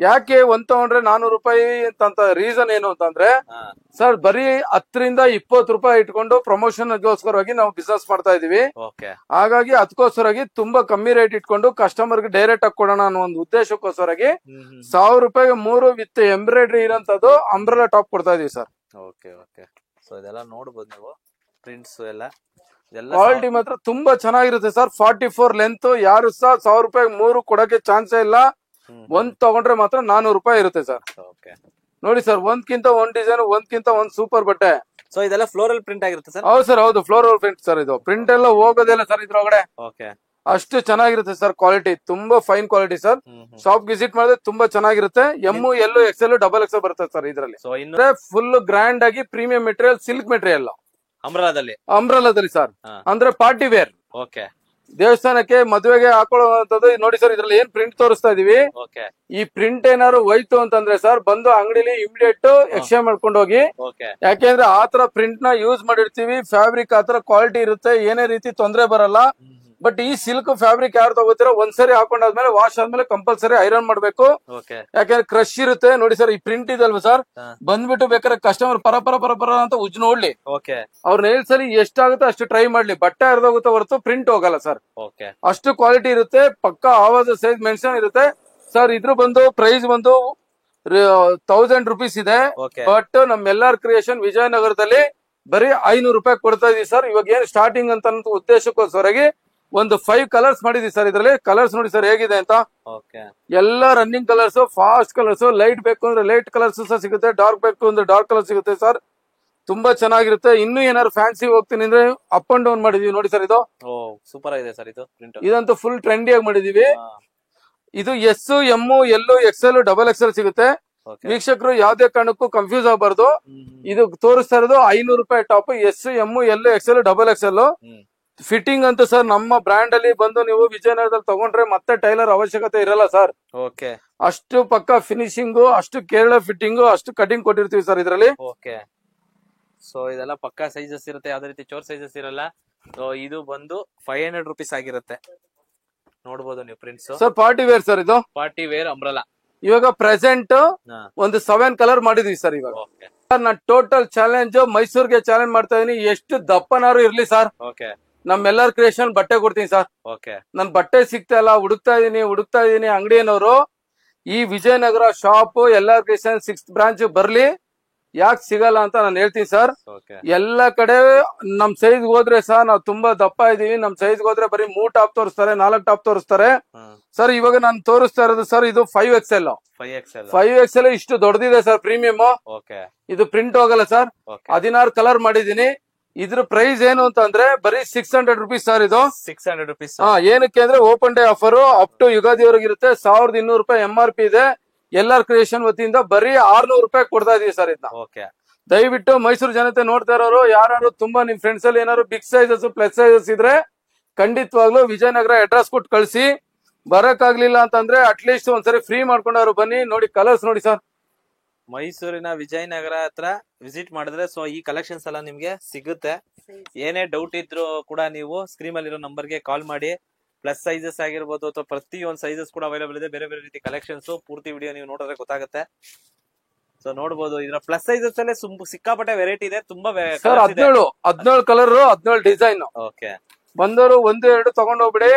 ಯಾಕೆ ಒಂದ್ ತಗೊಂಡ್ರೆ 400 ರೂಪಾಯಿ ಅಂತ ರೀಸನ್ ಏನು ಅಂತಂದ್ರೆ ಸರ್, ಬರೀ 10 ರಿಂದ 20 ರೂಪಾಯಿ ಇಟ್ಕೊಂಡು ಪ್ರಮೋಷನ್ ಗೋಸ್ಕರವಾಗಿ ನಾವು ಬಿಸ್ನೆಸ್ ಮಾಡ್ತಾ ಇದೀವಿ. ಹಾಗಾಗಿ ಅದಕ್ಕೋಸ್ಕರವಾಗಿ ತುಂಬಾ ಕಮ್ಮಿ ರೇಟ್ ಇಟ್ಕೊಂಡು ಕಸ್ಟಮರ್ ಗೆ ಡೈರೆಕ್ಟ್ ಆಗಿ ಕೊಡೋಣ ಅನ್ನೋ ಒಂದು ಉದ್ದೇಶಕ್ಕೋಸ್ಕರವಾಗಿ 1000 ರೂಪಾಯಿಗೆ 3 ವಿತ್ ಎಂಬ್ರಾಯ್ಡ್ರಿ ಇರೋಂತದ್ದು ಅಂಬ್ರೆಲಾ ಟಾಪ್ ಕೊಡ್ತಾ ಇದೀವಿ ಸರ್. ಸೊ ಇದೆಲ್ಲ ನೋಡಬಹುದು ನೀವು, ಪ್ರಿಂಟ್ಸ್ ಎಲ್ಲ ಕ್ವಾಲಿಟಿ ಮಾತ್ರ ತುಂಬಾ ಚೆನ್ನಾಗಿರುತ್ತೆ ಸರ್. 44 ಲೆಂತ್. ಯಾರು ಸಹ 1000 ರೂಪಾಯಿ 3 ಕೊಡಕ್ಕೆ ಚಾನ್ಸೇ ಇಲ್ಲ. ಒಂದ್ ತಗೊಂಡ್ರೆ ಮಾತ್ರ 400 ರೂಪಾಯಿ ಇರುತ್ತೆ ಸರ್. ನೋಡಿ ಸರ್, ಒಂದ್ಕಿಂತ ಒಂದ್ ಡಿಸೈನ್, ಒಂದ್ಕಿಂತ ಒಂದ್ ಸೂಪರ್ ಬಟ್ಟೆ. ಸೊ ಇದೆಲ್ಲ ಫ್ಲೋರಲ್ ಪ್ರಿಂಟ್ ಆಗಿರುತ್ತೆ ಸರ್. ಹೌದು ಸರ್, ಹೌದು ಫ್ಲೋರಲ್ ಪ್ರಿಂಟ್ ಸರ್. ಇದು ಪ್ರಿಂಟ್ ಎಲ್ಲ ಹೋಗೋದಿಲ್ಲ ಸರ್ ಇದ್ರೊಳಗಡೆ. ಅಷ್ಟು ಚೆನ್ನಾಗಿರುತ್ತೆ ಸರ್. ಕ್ವಾಲಿಟಿ ತುಂಬಾ fine quality sir. Shop visit ಮಾಡಿದ್ರೆ ತುಂಬಾ ಚೆನ್ನಾಗಿರುತ್ತೆ. M, L, XL, XXL ಬರುತ್ತೆ ಸರ್ ಇದ್ರಲ್ಲಿ. ಫುಲ್ ಗ್ರ್ಯಾಂಡ್ ಆಗಿ ಪ್ರೀಮಿಯಂ ಮೆಟೀರಿಯಲ್, ಸಿಲ್ಕ್ ಮೆಟೀರಿಯಲ್ ಅಂಬ್ರೆಲಾದಲ್ಲಿ ಸರ್. ಅಂದ್ರೆ ಪಾರ್ಟಿ ವೇರ್, ದೇವಸ್ಥಾನಕ್ಕೆ ಮದುವೆಗೆ ಹಾಕೊಳ್ಳುವಂತದ್ದು. ನೋಡಿ ಸರ್, ಇದ್ರಲ್ಲಿ ಏನ್ ಪ್ರಿಂಟ್ ತೋರಿಸ್ತಾ ಇದೀವಿ. ಈ ಪ್ರಿಂಟ್ ಏನಾದ್ರು ಹೋಯ್ತು ಅಂತಂದ್ರೆ ಸರ್, ಬಂದು ಅಂಗಡಿಲಿ ಇಮಿಡಿಯೇಟ್ ಎಕ್ಸ್ಚೇಂಜ್ ಮಾಡ್ಕೊಂಡು ಹೋಗಿ. ಯಾಕೆಂದ್ರೆ ಆತರ ಪ್ರಿಂಟ್ ನ ಯೂಸ್ ಮಾಡಿರ್ತೀವಿ. ಫ್ಯಾಬ್ರಿಕ್ ಆತರ ಕ್ವಾಲಿಟಿ ಇರುತ್ತೆ, ಏನೇ ರೀತಿ ತೊಂದರೆ ಬರಲ್ಲ. ಬಟ್ ಈ ಸಿಲ್ಕ್ ಫ್ಯಾಬ್ರಿಕ್ ಯಾರು ತಗೋತೀರೋ ಒಂದ್ಸರಿ ಹಾಕೊಂಡಾದ್ಮೇಲೆ ವಾಶ್ ಆದ್ಮೇಲೆ ಕಂಪಲ್ಸರಿ ಐರನ್ ಮಾಡ್ಬೇಕು. ಯಾಕಂದ್ರೆ ಕ್ರಶ್ ಇರುತ್ತೆ. ನೋಡಿ ಸರ್, ಈ ಪ್ರಿಂಟ್ ಇದಲ್ವಾ ಸರ್, ಬಂದ್ಬಿಟ್ಟು ಬೇಕಾದ್ರೆ ಕಸ್ಟಮರ್ ಪರ ಅಂತ ಉಜ್ ನೋಡ್ಲಿ. ಅವ್ರ ನೇಲ್ಸ್ ಅಲ್ಲಿ ಎಷ್ಟಾಗುತ್ತೆ ಅಷ್ಟು ಟ್ರೈ ಮಾಡ್ಲಿ. ಬಟ್ಟೆ ಹರಿದೋಗುತ್ತೆ ಹೊರತು ಪ್ರಿಂಟ್ ಹೋಗಲ್ಲ ಸರ್. ಅಷ್ಟು ಕ್ವಾಲಿಟಿ ಇರುತ್ತೆ. ಪಕ್ಕಾ ಆವಾಜ್ ಸೈಜ್ ಮೆನ್ಷನ್ ಇರುತ್ತೆ ಸರ್. ಇದ್ರ ಬಂದು ಪ್ರೈಸ್ ಬಂದು 1000 ರೂಪೀಸ್ ಇದೆ. ಬಟ್ ನಮ್ LR ಕ್ರಿಯೇಷನ್ ವಿಜಯನಗರದಲ್ಲಿ ಬರೀ 500 ರೂಪಾಯಿ ಕೊಡ್ತಾ ಇದೀವಿ ಸರ್. ಇವಾಗ ಏನ್ ಸ್ಟಾರ್ಟಿಂಗ್ ಅಂತ ಉದ್ದೇಶಕ್ಕೋಸ್ಕರವಾಗಿ ಒಂದು 5 ಕಲರ್ಸ್ ಮಾಡಿದೀವಿ ಸರ್. ಇದ್ರಲ್ಲಿ ಕಲರ್ಸ್ ನೋಡಿ ಸರ್ ಹೇಗಿದೆ ಅಂತ. ಎಲ್ಲ running colours, fast colours. Light ಬೇಕು ಅಂದ್ರೆ ಲೈಟ್ ಕಲರ್ಸ್ ಸಹ ಸಿಗುತ್ತೆ, ಡಾರ್ಕ್ ಬೇಕು ಅಂದ್ರೆ ಡಾರ್ಕ್ ಕಲರ್ ಸಿಗುತ್ತೆ ಸರ್. ತುಂಬಾ ಚೆನ್ನಾಗಿರುತ್ತೆ. ಇನ್ನು ಏನಾದ್ರು ಫ್ಯಾನ್ಸಿ ಹೋಗ್ತೀನಿ ಅಂದ್ರೆ ಅಪ್ ಅಂಡ್ ಡೌನ್ ಮಾಡಿದೀವಿ ನೋಡಿ ಸರ್. ಇದು ಸೂಪರ್ ಆಗಿದೆ ಸರ್. ಇದಂತೂ ಫುಲ್ ಟ್ರೆಂಡಿ ಆಗಿ ಮಾಡಿದೀವಿ. ಇದು S, M, L, XL, XXL ಸಿಗುತ್ತೆ. ವೀಕ್ಷಕರು ಯಾವ್ದೇ ಕಾರಣಕ್ಕೂ ಕನ್ಫ್ಯೂಸ್ ಆಗಬಾರ್ದು. ಇದು ತೋರಿಸ್ತಾ ಇರೋದು 500 ರೂಪಾಯಿ top. S, M, L, XL, XXL fitting ಅಂತೂ ಸರ್ ನಮ್ಮ ಬ್ರ್ಯಾಂಡ್ ಅಲ್ಲಿ ಬಂದು ನೀವು ವಿಜಯನಗರದಲ್ಲಿ ತಗೊಂಡ್ರೆ ಮತ್ತೆ ಟೈಲರ್ ಅವಶ್ಯಕತೆ ಇರಲ್ಲ ಸರ್. ಓಕೆ ಅಷ್ಟು ಪಕ್ಕ ಫಿನಿಶಿಂಗು, ಅಷ್ಟು ಕೇರಳ ಫಿಟ್ಟಿಂಗು, ಅಷ್ಟು ಕಟಿಂಗ್ ಕೊಟ್ಟಿರ್ತೀವಿ ಸರ್ ಇದರಲ್ಲಿ. ಓಕೆ ಸೊ ಇದೆಲ್ಲ ಪಕ್ಕಾ ಸೈಜಸ್ ಇರುತ್ತೆ, ಯಾವ್ದೇ ರೀತಿ ಚೋರ್ ಸೈಜಸ್ ಇರಲ್ಲ. ಸೊ ಇದು ಬಂದು 500 rupees ಆಗಿರುತ್ತೆ. ನೋಡ್ಬೋದು ನೀವು prints. Sir party wear sir ಇದು. Party wear umbrella. ಇವಾಗ ಪ್ರೆಸೆಂಟ್ ಒಂದು 7 ಕಲರ್ ಮಾಡಿದೀವಿ ಸರ್ ಇವಾಗ. ಸರ್ ನಾನು ಟೋಟಲ್ ಚಾಲೆಂಜ್ ಮೈಸೂರ್ಗೆ ಚಾಲೆಂಜ್ ಮಾಡ್ತಾ ಇದೀನಿ. ಎಷ್ಟು ದಪ್ಪನಾರು ಇರ್ಲಿ ಸರ್, ನಮ್ಮೆಲ್ಲರ ಕ್ರಿಯೇಷನ್ ಬಟ್ಟೆ ಕೊಡ್ತೀನಿ ಸರ್. ನನ್ ಬಟ್ಟೆ ಸಿಗ್ತಾ ಇಲ್ಲ, ಹುಡುಕ್ತಾ ಇದೀನಿ ಅಂಗಡಿಯನವರು. ಈ ವಿಜಯನಗರ ಶಾಪ್ ಎಲ್ಲಾರ್ ಕ್ರಿಯೇಷನ್ 6th ಬ್ರಾಂಚ್ ಬರ್ಲಿ. ಯಾಕೆ ಸಿಗಲ್ಲ ಅಂತ ನಾನು ಹೇಳ್ತೀನಿ ಸರ್. ಎಲ್ಲ ಕಡೆ ನಮ್ ಸೈಜ್ ಹೋದ್ರೆ ಸರ್ ನಾವು ತುಂಬಾ ದಪ್ಪ ಇದೀವಿ. ನಮ್ ಸೈಜ್ ಹೋದ್ರೆ ಬರೀ 3 ಟಾಪ್ ತೋರಿಸ್ತಾರೆ, 4 ಟಾಪ್ ತೋರಿಸ್ತಾರೆ ಸರ್. ಇವಾಗ ನಾನು ತೋರಿಸ್ತಾ ಇರೋದು ಸರ್ ಇದು 5XL. 5XL ಇಷ್ಟು ದೊಡ್ಡದಿದೆ ಸರ್, ಪ್ರೀಮಿಯಂ. ಇದು ಪ್ರಿಂಟ್ ಹೋಗಲ್ಲ ಸರ್. 16 ಕಲರ್ ಮಾಡಿದೀನಿ. ಇದ್ರ ಪ್ರೈಸ್ ಏನು ಅಂತಂದ್ರೆ ಬರೀ 600 rupees ಸರ್ ಇದು. 600 rupees. ಏನಕ್ಕೆ ಅಂದ್ರೆ open day offer up to ಯುಗಾದಿವರೆಗೆ ಇರುತ್ತೆ. 1200 ರೂಪಾಯಿ MRP ಇದೆ. ಎಲ್ಲಾರ್ ಕ್ರಿಯೇಷನ್ ವತಿಯಿಂದ ಬರೀ 600 ರೂಪಾಯಿ ಕೊಡ್ತಾ ಇದೀವಿ ಸರ್ ಇದನ್ನ. ದಯವಿಟ್ಟು ಮೈಸೂರು ಜನತೆ ನೋಡ್ತಾ ಇರೋರು ಯಾರು ತುಂಬಾ ನಿಮ್ ಫ್ರೆಂಡ್ಸ್ ಅಲ್ಲಿ ಏನಾದ್ರು ಬಿಗ್ ಸೈಜಸ್ ಪ್ಲಸ್ ಸೈಜಸ್ ಇದ್ರೆ ಖಂಡಿತವಾಗ್ಲೂ ವಿಜಯನಗರ ಅಡ್ರೆಸ್ ಕೊಟ್ಟು ಕಳಿಸಿ. ಬರಕ್ ಆಗ್ಲಿಲ್ಲ ಅಂತಂದ್ರೆ ಅಟ್ಲೀಸ್ಟ್ ಒಂದ್ಸರಿ ಫ್ರೀ ಮಾಡ್ಕೊಂಡವ್ರು ಬನ್ನಿ. ನೋಡಿ ಕಲರ್ಸ್ ನೋಡಿ ಸರ್. ಮೈಸೂರಿನ ವಿಜಯನಗರ ಹತ್ರ ವಿಸಿಟ್ ಮಾಡಿದ್ರೆ ಸೊ ಈ ಕಲೆಕ್ಷನ್ಸ್ ಎಲ್ಲ ನಿಮ್ಗೆ ಸಿಗುತ್ತೆ. ಏನೇ ಡೌಟ್ ಇದ್ರು ಕೂಡ ನೀವು ಸ್ಕ್ರೀನ್ ಅಲ್ಲಿ ಇರೋ ನಂಬರ್ಗೆ ಕಾಲ್ ಮಾಡಿ. ಪ್ಲಸ್ ಸೈಜಸ್ ಆಗಿರ್ಬೋದು ಅಥವಾ ಪ್ರತಿಯೊಂದು ಸೈಜಸ್ ಕೂಡ ಅವೈಲೇಬಲ್ ಇದೆ. ಬೇರೆ ಬೇರೆ ರೀತಿ ಕಲೆಕ್ಷನ್ಸ್ ಪೂರ್ತಿ ವಿಡಿಯೋ ನೀವು ನೋಡಿದ್ರೆ ಗೊತ್ತಾಗುತ್ತೆ. ಸೊ ನೋಡಬಹುದು ಇದರ ಪ್ಲಸ್ ಸೈಜಸ್ ಅಲ್ಲೇ ಸಿಕ್ಕಾಪಟ್ಟೆ ವೆರೈಟಿ ಇದೆ. ತುಂಬಾ 17 ಕಲರ್ 17 ಡಿಸೈನ್. ಓಕೆ ಬಂದವರು 1-2 ತಗೊಂಡ್ ಹೋಗ್ಬಿಡಿ.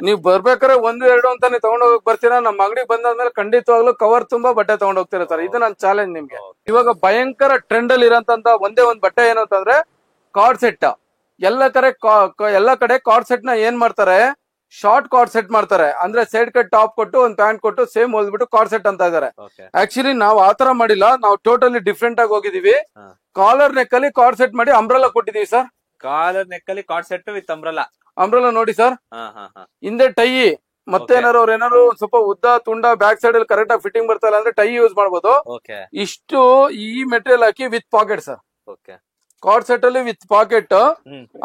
ನೀವ್ ಬರ್ಬೇಕಾದ್ರೆ 1-2 ಅಂತಾನೆ ತಗೊಂಡ್ ಹೋಗಕ್ ಬರ್ತೀರಾ. ನಮ್ಮ ಅಂಗಡಿಗೆ ಬಂದಾದ್ಮೇಲೆ ಖಂಡಿತವಾಗ್ಲೂ ಕವರ್ ತುಂಬಾ ಬಟ್ಟೆ ತಗೊಂಡ್ ಹೋಗ್ತೀರಾ ಸರ್. ಇದು ನನ್ನ ಚಾಲೆಂಜ್ ನಿಮ್ಗೆ. ಇವಾಗ ಭಯಂಕರ ಟ್ರೆಂಡ್ ಅಲ್ಲಿ ಇರೋಂತ ಒಂದೇ ಒಂದ್ ಬಟ್ಟೆ ಏನು ಅಂತಂದ್ರೆ ಕಾರ್ಡ್ ಸೆಟ್. ಎಲ್ಲ ಕಡೆ ಕಾರ್ಡ್ ಸೆಟ್ ನ ಏನ್ ಮಾಡ್ತಾರೆ, ಶಾರ್ಟ್ ಕಾರ್ಡ್ ಸೆಟ್ ಮಾಡ್ತಾರೆ. ಅಂದ್ರೆ ಸೈಡ್ ಕಟ್ ಟಾಪ್ ಕೊಟ್ಟು ಒಂದ್ ಪ್ಯಾಂಟ್ ಕೊಟ್ಟು ಸೇಮ್ ಹೊಲ್ದ್ಬಿಟ್ಟು ಕಾರ್ಡ್ ಸೆಟ್ ಅಂತ ಇದಾರೆ. ಆಕ್ಚುಲಿ ನಾವು ಆತರ ಮಾಡಿಲ್ಲ. ನಾವು ಟೋಟಲಿ ಡಿಫ್ರೆಂಟ್ ಆಗಿ ಹೋಗಿದೀವಿ. ಕಾಲರ್ ನೆಕ್ ಅಲ್ಲಿ ಕಾರ್ಡ್ ಸೆಟ್ ಮಾಡಿ ಅಂಬ್ರೆಲಾ ಕೊಟ್ಟಿದೀವಿ ಸರ್. ಕಾಲರ್ ನೆಕ್ ಅಲ್ಲಿ ಕಾರ್ಡ್ ಸೆಟ್ ವಿತ್ ಅಂಬ್ರೆಲಾ ನೋಡಿ ಸರ್. ಹಿಂದೆ ಟೈ ಮತ್ತೆ ಏನಾರು ಸ್ವಲ್ಪ ಉದ್ದ ತುಂಡ ಬ್ಯಾಕ್ ಸೈಡ್ ಅಲ್ಲಿ ಕರೆಕ್ಟ್ ಆಗಿ ಫಿಟ್ಟಿಂಗ್ ಬರ್ತಾ ಇಲ್ಲ ಅಂದ್ರೆ ಟೈ ಯೂಸ್ ಮಾಡಬಹುದು. ಇಷ್ಟು ಈ ಮೆಟೀರಿಯಲ್ ಹಾಕಿ with pocket sir. Cord set ಅಲ್ಲಿ with pocket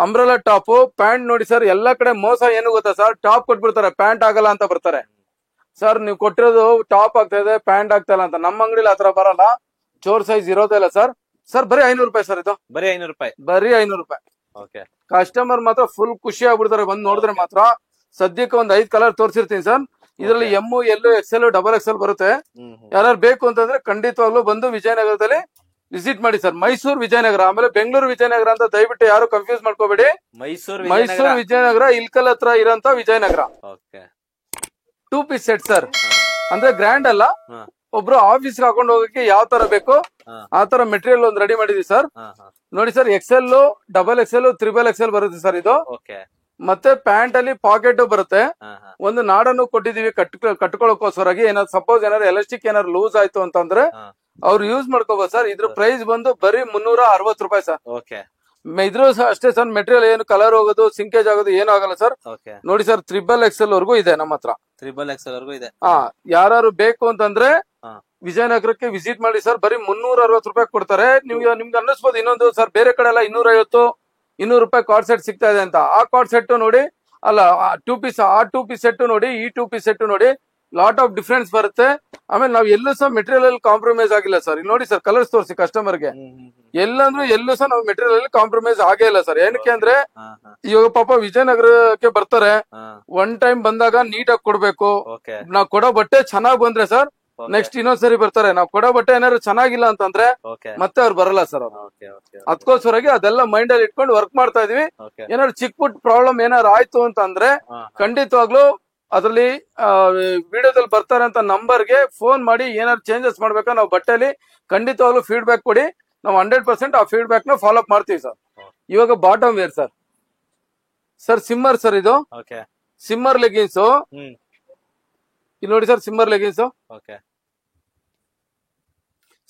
umbrella top pant ನೋಡಿ ಸರ್. ಎಲ್ಲಾ ಕಡೆ ಮೋಸ ಏನು ಗೊತ್ತಾ ಸರ್, ಟಾಪ್ ಕೊಟ್ಬಿಡ್ತಾರೆ ಪ್ಯಾಂಟ್ ಆಗಲ್ಲ ಅಂತ ಬರ್ತಾರೆ ಸರ್. ನೀವು ಕೊಟ್ಟಿರೋದು ಟಾಪ್ ಆಗ್ತಾ ಇದೆ ಪ್ಯಾಂಟ್ ಆಗ್ತಾ ಇಲ್ಲ ಅಂತ. ನಮ್ಮ ಅಂಗಡಿಲಿ ಆತರ ಬರಲ್ಲ, ಚೋರ್ ಸೈಜ್ ಇರೋದೇ ಇಲ್ಲ ಸರ್. ಸರ್ ಬರೀ 500 ರೂಪಾಯಿ ಸರ್ ಇದು. ಬರೀ 500 ರೂಪಾಯಿ. ಬರೀ 500 ರೂಪಾಯಿ. ಕಸ್ಟಮರ್ ಮಾತ್ರ ಫುಲ್ ಖುಷಿ ಆಗ್ಬಿಡ್ತಾರೆ ಬಂದ್ ನೋಡಿದ್ರೆ ಮಾತ್ರ. ಸದ್ಯಕ್ಕೆ ಒಂದ್ 5 ಕಲರ್ ತೋರಿಸಿರ್ತೀನಿ ಸರ್. ಇದರಲ್ಲಿ ಎಮ್ ಎಲ್ XL XXL ಬರುತ್ತೆ. ಯಾರು ಬೇಕು ಅಂತಂದ್ರೆ ಖಂಡಿತವಾಗ್ಲೂ ಬಂದು ವಿಜಯನಗರದಲ್ಲಿ ವಿಸಿಟ್ ಮಾಡಿ ಸರ್. ಮೈಸೂರು ವಿಜಯನಗರ ಆಮೇಲೆ ಬೆಂಗಳೂರು ವಿಜಯನಗರ ಅಂತ ದಯವಿಟ್ಟು ಯಾರು ಕನ್ಫ್ಯೂಸ್ ಮಾಡ್ಕೋಬೇಡಿ. ಮೈಸೂರು ವಿಜಯನಗರ ಇಲ್ಕಲ್ ಹತ್ರ ಇರೋಂತ ವಿಜಯನಗರ. 2 piece set sir. ಅಂದ್ರೆ ಗ್ರ್ಯಾಂಡ್ ಅಲ್ಲ, ಒಬ್ರು ಆಫೀಸ್ ಹಾಕೊಂಡು ಹೋಗಕ್ಕೆ ಯಾವ ತರ ಬೇಕು ಆ ತರ ಮೆಟೀರಿಯಲ್ ಒಂದು ರೆಡಿ ಮಾಡಿದೀವಿ ಸರ್. ನೋಡಿ ಸರ್, XL XXL XXL ಬರುತ್ತೆ ಸರ್ ಇದು. ಮತ್ತೆ ಪ್ಯಾಂಟ್ ಅಲ್ಲಿ ಪಾಕೆಟ್ ಬರುತ್ತೆ. ಒಂದು ನಾಡನ್ನು ಕೊಟ್ಟಿದೀವಿ ಕಟ್ಕೊಳ್ಳೋಕೋಸ್ಕರಾಗಿ. ಏನಾದ್ರು ಸಪೋಸ್ ಏನಾದ್ರು ಎಲಾಸ್ಟಿಕ್ ಏನಾದ್ರು ಲೂಸ್ ಆಯ್ತು ಅಂತಂದ್ರೆ ಅವ್ರು ಯೂಸ್ ಮಾಡ್ಕೋಬಹುದು ಸರ್. ಇದ್ರ ಪ್ರೈಸ್ ಬಂದು ಬರೀ 360 ರೂಪಾಯಿ ಸರ್. ಇದ್ರು ಅಷ್ಟೇ ಸರ್. ಮೆಟೀರಿಯಲ್ ಏನು ಕಲರ್ ಹೋಗೋದು ಸಿಂಕೇಜ್ ಆಗೋದು ಏನು ಆಗಲ್ಲ ಸರ್. ನೋಡಿ ಸರ್, XXL ವರ್ಗೂ ಇದೆ ನಮ್ಮ ಹತ್ರ. XXL ವರ್ಗೂ ಇದೆ. ಯಾರು ಬೇಕು ಅಂತಂದ್ರೆ ವಿಜಯನಗರಕ್ಕೆ ವಿಸಿಟ್ ಮಾಡಿ ಸರ್. ಬರೀ 360 ರೂಪಾಯಿ ಕೊಡ್ತಾರೆ. ನಿಮ್ಗೆ ಅನ್ನಿಸ್ಬೋದು ಇನ್ನೊಂದು ಸರ್ ಬೇರೆ ಕಡೆ ಎಲ್ಲ 250-200 ರೂಪಾಯಿ ಕಾರ್ಡ್ ಸೆಟ್ ಸಿಗ್ತಾ ಇದೆ ಅಂತ. ಆ ಕಾರ್ಡ್ ಸೆಟ್ ನೋಡಿ, ಅಲ್ಲ 2 ಪೀಸ್, ಆ 2 ಪೀಸ್ ಸೆಟ್ ನೋಡಿ, ಈ 2 ಪೀಸ್ ಸೆಟ್ ನೋಡಿ, ಲಾಟ್ ಆಫ್ ಡಿಫ್ರೆನ್ಸ್ ಬರುತ್ತೆ. ಆಮೇಲೆ ನಾವು ಎಲ್ಲೂ ಸಹ ಮೆಟೀರಿಯಲ್ ಅಲ್ಲಿ ಕಾಂಪ್ರಮೈಸ್ ಆಗಿಲ್ಲ ಸರ್. ಇಲ್ಲಿ ನೋಡಿ ಸರ್, ಕಲರ್ಸ್ ತೋರಿಸಿ ಕಸ್ಟಮರ್ಗೆ. ಎಲ್ಲೂ ಸಹ ನಾವು ಮೆಟೀರಿಯಲ್ ಅಲ್ಲಿ ಕಾಂಪ್ರಮೈಸ್ ಆಗೇ ಇಲ್ಲ ಸರ್. ಏನಕ್ಕೆ ಅಂದ್ರೆ ಇವಾಗ ಪಾಪ ವಿಜಯನಗರಕ್ಕೆ ಬರ್ತಾರೆ, ಒನ್ ಟೈಮ್ ಬಂದಾಗ ನೀಟಾಗಿ ಕೊಡ್ಬೇಕು. ನಾವ್ ಕೊಡೋ ಬಟ್ಟೆ ಚೆನ್ನಾಗ್ ಬಂದ್ರೆ ಸರ್ ನೆಕ್ಸ್ಟ್ ಇನ್ನೊಂದ್ಸರಿ ಬರ್ತಾರೆ. ನಾವ್ ಕೊಡೋ ಬಟ್ಟೆ ಏನಾದ್ರು ಚೆನ್ನಾಗಿಲ್ಲ ಅಂತಂದ್ರೆ ಮತ್ತೆ ಅವ್ರು ಬರಲ್ಲ ಸರ್. ಅದಕ್ಕೋಸ್ಕರಾಗಿ ಅದೆಲ್ಲ ಮೈಂಡ್ ಅಲ್ಲಿ ಇಟ್ಕೊಂಡು ವರ್ಕ್ ಮಾಡ್ತಾ ಇದೀವಿ. ಏನಾದ್ರು ಚಿಕ್ಕ ಪುಟ್ ಪ್ರಾಬ್ಲಮ್ ಏನಾದ್ರು ಆಯ್ತು ಅಂತಂದ್ರೆ ಖಂಡಿತವಾಗ್ಲೂ ಅದ್ರಲ್ಲಿ ವಿಡಿಯೋದಲ್ಲಿ ಬರ್ತಾರೆ ಅಂತ ನಂಬರ್ಗೆ ಫೋನ್ ಮಾಡಿ ಏನಾದ್ರು ಚೇಂಜಸ್ ಮಾಡ್ಬೇಕಾ ನಾವು ಬಟ್ಟೆಲಿ ಖಂಡಿತವಾಗ್ಲೂ ಫೀಡ್ಬ್ಯಾಕ್ ಕೊಡಿ. ನಾವು 100% ಆ ಫೀಡ್ಬ್ಯಾಕ್ ನ ಫಾಲೋ ಅಪ್ ಮಾಡ್ತೀವಿ ಸರ್. ಇವಾಗ bottom wear sir shimmer sir. ಇದು ಸಿಮ್ಮರ್ ಲೆಗಿನ್ಸ್. ಇಲ್ಲಿ ನೋಡಿ ಸರ್, ಸಿಮ್ಮರ್ ಲೆಗಿನ್ಸ್ ಸರ್.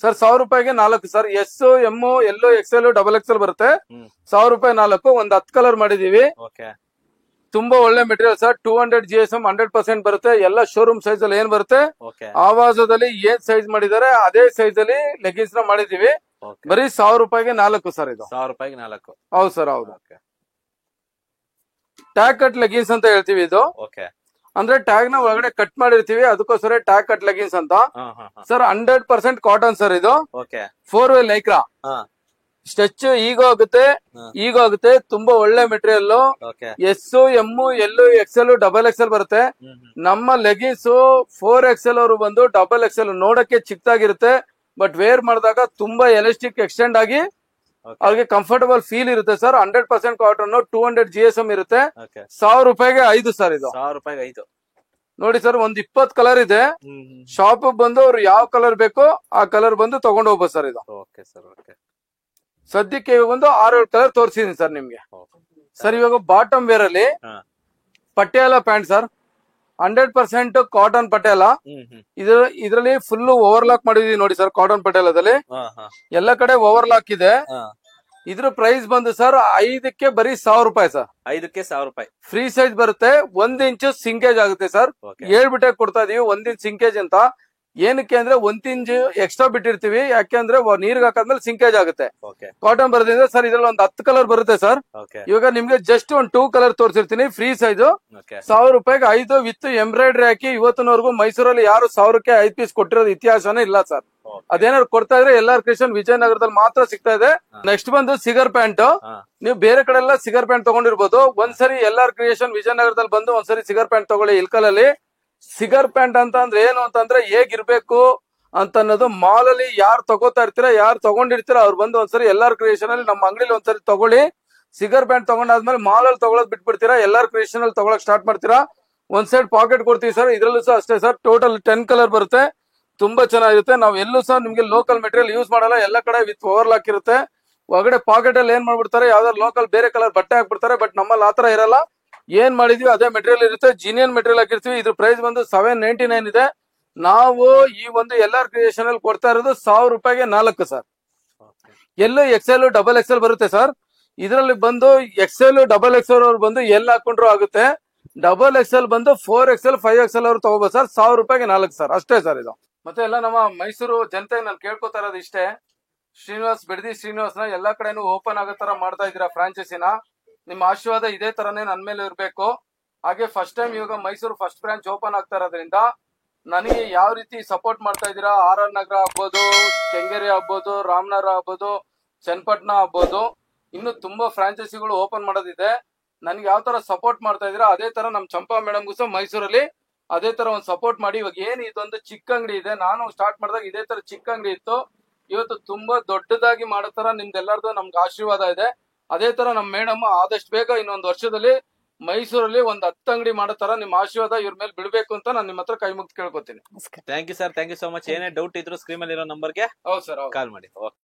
1000 ರೂಪಾಯಿಗೆ 4 sir. S, M, L, XL, XXL ಬರುತ್ತೆ. 1000 ರೂಪಾಯಿ 4. ಒಂದ್ 10 ಕಲರ್ ಮಾಡಿದೀವಿ. ತುಂಬಾ ಒಳ್ಳೆ ಮೆಟೀರಿಯಲ್ ಸರ್. 200 GSM 100% ಬರುತ್ತೆ. ಎಲ್ಲ ಶೋರೂಮ್ ಸೈಜ್ ಅಲ್ಲಿ ಏನ್ ಬರುತ್ತೆ ಆವಾಜದಲ್ಲಿ ಏನ್ ಸೈಜ್ ಮಾಡಿದಾರೆ ಅದೇ ಸೈಜ್ ಅಲ್ಲಿ ಲೆಗಿನ್ಸ್ ನ ಮಾಡಿದೀವಿ. ಬರೀ 1000 ರೂಪಾಯಿಗೆ 4 ಸರ್. ಇದು 1000 ರೂಪಾಯಿಗೆ 4. ಹೌದು ಸರ್, ಹೌದು. ಟ್ಯಾಗ್ ಕಟ್ ಲೆಗಿನ್ಸ್ ಅಂತ ಹೇಳ್ತೀವಿ ಇದು. ಓಕೆ ಅಂದ್ರೆ ಟ್ಯಾಗ್ ನ ಒಳಗಡೆ ಕಟ್ ಮಾಡಿರ್ತೀವಿ, ಅದಕ್ಕೋಸ್ಕರ ಟ್ಯಾಗ್ ಕಟ್ ಲೆಗಿನ್ಸ್ ಅಂತ. ಸರ್ 100% ಕಾಟನ್ ಸರ್ ಇದು. Okay 4-way lycra. ಸ್ಟೆಚ್ ಈಗೂ ಆಗುತ್ತೆ. ತುಂಬಾ ಒಳ್ಳೆ material. S, M, L, X L, XXL ಬರುತ್ತೆ. ನಮ್ಮ ಲೆಗಿನ್ಸ್ 4XL ಅವರು ಬಂದು XXL ನೋಡಕ್ಕೆ ಚಿಕ್ಕದಾಗಿರುತ್ತೆ, ಬಟ್ ವೇರ್ ಮಾಡಿದಾಗ ತುಂಬಾ ಎಲಾಸ್ಟಿಕ್ ಎಕ್ಸ್ಟೆಂಡ್ ಆಗಿ ಅವ್ರಿಗೆ ಕಂಫರ್ಟಬಲ್ ಫೀಲ್ ಇರುತ್ತೆ ಸರ್. 100% ಕಾಟನ್, 200 GSM ಇರುತ್ತೆ. 1000 ರೂಪಾಯಿಗೆ 5 ಸರ್ ಇದು. 1000 ರೂಪಾಯಿಗೆ 5 ನೋಡಿ ಸರ್, ಒಂದ್ 20 ಕಲರ್ ಇದೆ. ಶಾಪ್ ಬಂದು ಅವ್ರು ಯಾವ ಕಲರ್ ಬೇಕೋ ಆ ಕಲರ್ ಬಂದು ತಗೊಂಡು ಹೋಗ್ಬೋದು ಸರ್ ಇದು. Okay sir. ಓಕೆ ಸದ್ಯಕ್ಕೆ ಇವಾಗ ಒಂದು 6-7 ಕಲರ್ ತೋರಿಸಿದೀನಿ ಸರ್ ನಿಮ್ಗೆ. ಸರ್ ಇವಾಗ ಬಾಟಮ್ ವೇರ್ ಅಲ್ಲಿ Patiala pant sir, 100% cotton Patiala. ಇದರಲ್ಲಿ ಫುಲ್ ಓವರ್ಲಾಕ್ ಮಾಡಿದೀವಿ ನೋಡಿ ಸರ್. ಕಾಟನ್ ಪಟಿಯಾಲದಲ್ಲಿ ಎಲ್ಲ ಕಡೆ ಓವರ್ಲಾಕ್ ಇದೆ. ಇದ್ರ ಪ್ರೈಸ್ ಬಂದು ಸರ್ 5ಕ್ಕೆ ಬರೀ 1000 ರೂಪಾಯಿ ಸರ್. 5ಕ್ಕೆ 1000 ರೂಪಾಯಿ. ಫ್ರೀ ಸೈಜ್ ಬರುತ್ತೆ. 1 ಇಂಚ್ ಸಿಂಕೇಜ್ ಆಗುತ್ತೆ ಸರ್. ಹೇಳ್ಬಿಟ್ಟೆ ಕೊಡ್ತಾ ಇದೀವಿ 1 ಇಂಚ್ ಸಿಂಕೇಜ್ ಅಂತ. ಏನಕ್ಕೆ ಅಂದ್ರೆ 1 ಇಂಚ್ ಎಕ್ಸ್ಟ್ರಾ ಬಿಟ್ಟಿರ್ತೀವಿ, ಯಾಕೆಂದ್ರೆ ನೀರ್ಗೆ ಹಾಕಾದ್ಮೇಲೆ ಸಿಂಕೇಜ್ ಆಗುತ್ತೆ. ಕಾಟನ್ ಬರೋದ್ರಿಂದ ಸರ್ ಇದ್ರಲ್ಲಿ ಒಂದು 10 ಕಲರ್ ಬರುತ್ತೆ ಸರ್. ಇವಾಗ ನಿಮ್ಗೆ ಜಸ್ಟ್ ಒಂದು 2 ಕಲರ್ ತೋರಿಸಿರ್ತೀನಿ. ಫ್ರೀ ಸೈಜ್ 1000 ರೂಪಾಯಿಗೆ 5 ವಿತ್ ಎಂಬ್ರಾಯ್ಡ್ರಿ ಹಾಕಿ. ಇವತ್ತಿನವರೆಗೂ ಮೈಸೂರಲ್ಲಿ ಯಾರು 1000ಕ್ಕೆ 5 ಪೀಸ್ ಕೊಟ್ಟಿರೋದು ಇತಿಹಾಸನೇ ಇಲ್ಲ ಸರ್. ಅದೇನಾದ್ರು ಕೊಡ್ತಾ ಇದ್ರೆ LR ಕ್ರಿಯೇಷನ್ ವಿಜಯನಗರದಲ್ಲಿ ಮಾತ್ರ ಸಿಗ್ತಾ ಇದೆ. ನೆಕ್ಸ್ಟ್ ಬಂದು ಸಿಗರ್ ಪ್ಯಾಂಟ್. ನೀವು ಬೇರೆ ಕಡೆ ಎಲ್ಲ ಸಿಗರ್ ಪ್ಯಾಂಟ್ ತಗೊಂಡಿರ್ಬೋದು. ಒಂದ್ಸರಿ LR ಕ್ರಿಯೇಷನ್ ವಿಜಯನಗರದಲ್ಲಿ ಬಂದು ಒಂದ್ಸರಿ ಸಿಗರ್ ಪ್ಯಾಂಟ್ ತಗೊಳ್ಳಿ. ಇಲ್ಕಲಲ್ಲಿ ಸಿಗರ್ ಪ್ಯಾಂಟ್ ಅಂತ ಅಂದ್ರೆ ಏನು ಅಂತಂದ್ರೆ ಹೇಗಿರ್ಬೇಕು ಅಂತ ಅನ್ನೋದು ಮಾಲ್ ಅಲ್ಲಿ ಯಾರು ತಗೋತಾ ಇರ್ತೀರಾ, ಯಾರು ತಗೊಂಡಿರ್ತೀರಾ ಅವ್ರು ಬಂದು ಒಂದ್ಸರಿ LR ಕ್ರಿಯೇಷನ್ ಅಲ್ಲಿ ನಮ್ಮ ಅಂಗಡಿಲಿ ಒಂದ್ಸರಿ ತಗೊಳ್ಳಿ. ಸಿಗರ್ ಪ್ಯಾಂಟ್ ತಗೊಂಡಾದ್ಮೇಲೆ ಮಾಲ್ ಅಲ್ಲಿ ತಗೊಳೋದ್ ಬಿಟ್ಬಿಡ್ತೀರಾ, LR ಕ್ರಿಯೇಷನ್ ಅಲ್ಲಿ ತಗೊಳಕ್ ಸ್ಟಾರ್ಟ್ ಮಾಡ್ತೀರಾ. ಒಂದ್ ಸೈಡ್ ಪಾಕೆಟ್ ಕೊಡ್ತೀವಿ ಸರ್. ಇದ್ರಲ್ಲೂ ಸಹ ಅಷ್ಟೇ ಸರ್. ಟೋಟಲ್ 10 ಕಲರ್ ಬರುತ್ತೆ. ತುಂಬಾ ಚೆನ್ನಾಗಿರುತ್ತೆ. ನಾವು ಎಲ್ಲೂ ಸಹ ನಿಮ್ಗೆ ಲೋಕಲ್ ಮೆಟೀರಿಯಲ್ ಯೂಸ್ ಮಾಡಲ್ಲ. ಎಲ್ಲ ಕಡೆ ವಿತ್ ಓವರ್ಲಾಕ್ ಇರುತ್ತೆ. ಒಳಗಡೆ ಪಾಕೆಟ್ ಅಲ್ಲಿ ಏನ್ ಮಾಡ್ಬಿಡ್ತಾರೆ, ಯಾವ್ದಾದ್ರು ಲೋಕಲ್ ಬೇರೆ ಕಲರ್ ಬಟ್ಟೆ ಹಾಕ್ಬಿಡ್ತಾರೆ. ಬಟ್ ನಮ್ಮಲ್ಲಿ ಆತರ ಇರಲ್ಲ. ಏನ್ ಮಾಡಿದ್ವಿ ಅದೇ ಮೆಟೀರಿಯಲ್ ಇರುತ್ತೆ. ಜಿನಿಯನ್ ಮೆಟೀರಿಯಲ್ ಹಾಕಿರ್ತೀವಿ. ಇದ್ರ ಪ್ರೈಸ್ ಬಂದು 799 ಇದೆ. ನಾವು ಈ ಒಂದು LR ಕ್ರಿಯೇಷನ್ ಅಲ್ಲಿ ಕೊಡ್ತಾ ಇರೋದು 1000 ರೂಪಾಯಿಗೆ 4 ಸರ್. ಎಲ್ಲೂ XL, XXL ಬರುತ್ತೆ ಸರ್. ಇದರಲ್ಲಿ ಬಂದು XL, XXL ಅವ್ರು ಬಂದು ಎಲ್ ಹಾಕೊಂಡ್ರು ಆಗುತ್ತೆ. XXL ಬಂದು 4XL, 5XL ಅವ್ರು ತಗೋಬಹುದು ಸರ್. 1000 ರೂಪಾಯಿಗೆ 4 ಸರ್. ಅಷ್ಟೇ ಸರ್ ಇದು. ಮತ್ತೆ ಎಲ್ಲ ನಮ್ಮ ಮೈಸೂರು ಜನತೆಗೆ ನಾನು ಕೇಳ್ಕೊತಾ ಇರೋದು ಇಷ್ಟೇ. ಬಿಡದಿ ಶ್ರೀನಿವಾಸ್ನ ಎಲ್ಲಾ ಕಡೆನೂ ಓಪನ್ ಆಗೋ ತರ ಮಾಡ್ತಾ ಇದೀರಾ ಫ್ರಾಂಚೈಸಿನ. ನಿಮ್ಮ ಆಶೀರ್ವಾದ ಇದೇ ತರನೇ ನನ್ ಮೇಲೆ ಇರ್ಬೇಕು. ಹಾಗೆ ಫಸ್ಟ್ ಟೈಮ್ ಇವಾಗ ಮೈಸೂರು ಫಸ್ಟ್ ಬ್ರಾಂಚ್ ಓಪನ್ ಆಗ್ತಾ ಇರೋದ್ರಿಂದ ನನಗೆ ಯಾವ ರೀತಿ ಸಪೋರ್ಟ್ ಮಾಡ್ತಾ ಇದೀರಾ, RR ನಗರ ಆಗ್ಬೋದು, ಕೆಂಗೇರಿ ಆಗ್ಬೋದು, ರಾಮನಗರ ಆಗ್ಬೋದು, ಚನ್ನಪಟ್ಟಣ ಆಗ್ಬೋದು, ಇನ್ನು ತುಂಬಾ ಫ್ರಾಂಚೈಸಿಗಳು ಓಪನ್ ಮಾಡೋದಿದೆ. ನನ್ಗೆ ಯಾವ ತರ ಸಪೋರ್ಟ್ ಮಾಡ್ತಾ ಇದೀರಾ ಅದೇ ತರ ನಮ್ ಚಂಪಾ ಮೇಡಮ್ಗೂ ಸಹ ಮೈಸೂರಲ್ಲಿ ಅದೇ ತರ ಒಂದು ಸಪೋರ್ಟ್ ಮಾಡಿ. ಇವಾಗ ಏನ್ ಇದೊಂದು ಚಿಕ್ಕ ಅಂಗಡಿ ಇದೆ. ನಾನು ಸ್ಟಾರ್ಟ್ ಮಾಡಿದಾಗ ಇದೇ ತರ ಚಿಕ್ಕ ಅಂಗಡಿ ಇತ್ತು. ಇವತ್ತು ತುಂಬಾ ದೊಡ್ಡದಾಗಿ ಮಾಡೋ ತರ ನಿಮ್ದೆಲ್ಲರದು ನಮ್ಗೆ ಆಶೀರ್ವಾದ ಇದೆ. ಅದೇ ತರ ನಮ್ ಮೇಡಮ್ ಆದಷ್ಟು ಬೇಗ ಇನ್ನೊಂದು ವರ್ಷದಲ್ಲಿ ಮೈಸೂರಲ್ಲಿ ಒಂದ್ 10 ಅಂಗಡಿ ಮಾಡೋ ತರ ನಿಮ್ ಆಶೀರ್ವಾದ ಇವ್ರ ಮೇಲೆ ಬಿಡ್ಬೇಕು ಅಂತ ನಾನು ನಿಮ್ಮ ಹತ್ರ ಕೈ ಮುಗ್ದು ಕೇಳ್ಕೊತೀನಿ. Thank you sir. Thank you so much. ಏನೇ ಡೌಟ್ ಇದ್ರು ಸ್ಕ್ರೀನ್ ಅಲ್ಲಿ ಇರೋ ನಂಬರ್ಗೆ ಹೌದು ಸರ್ ಕಾಲ್ ಮಾಡಿ.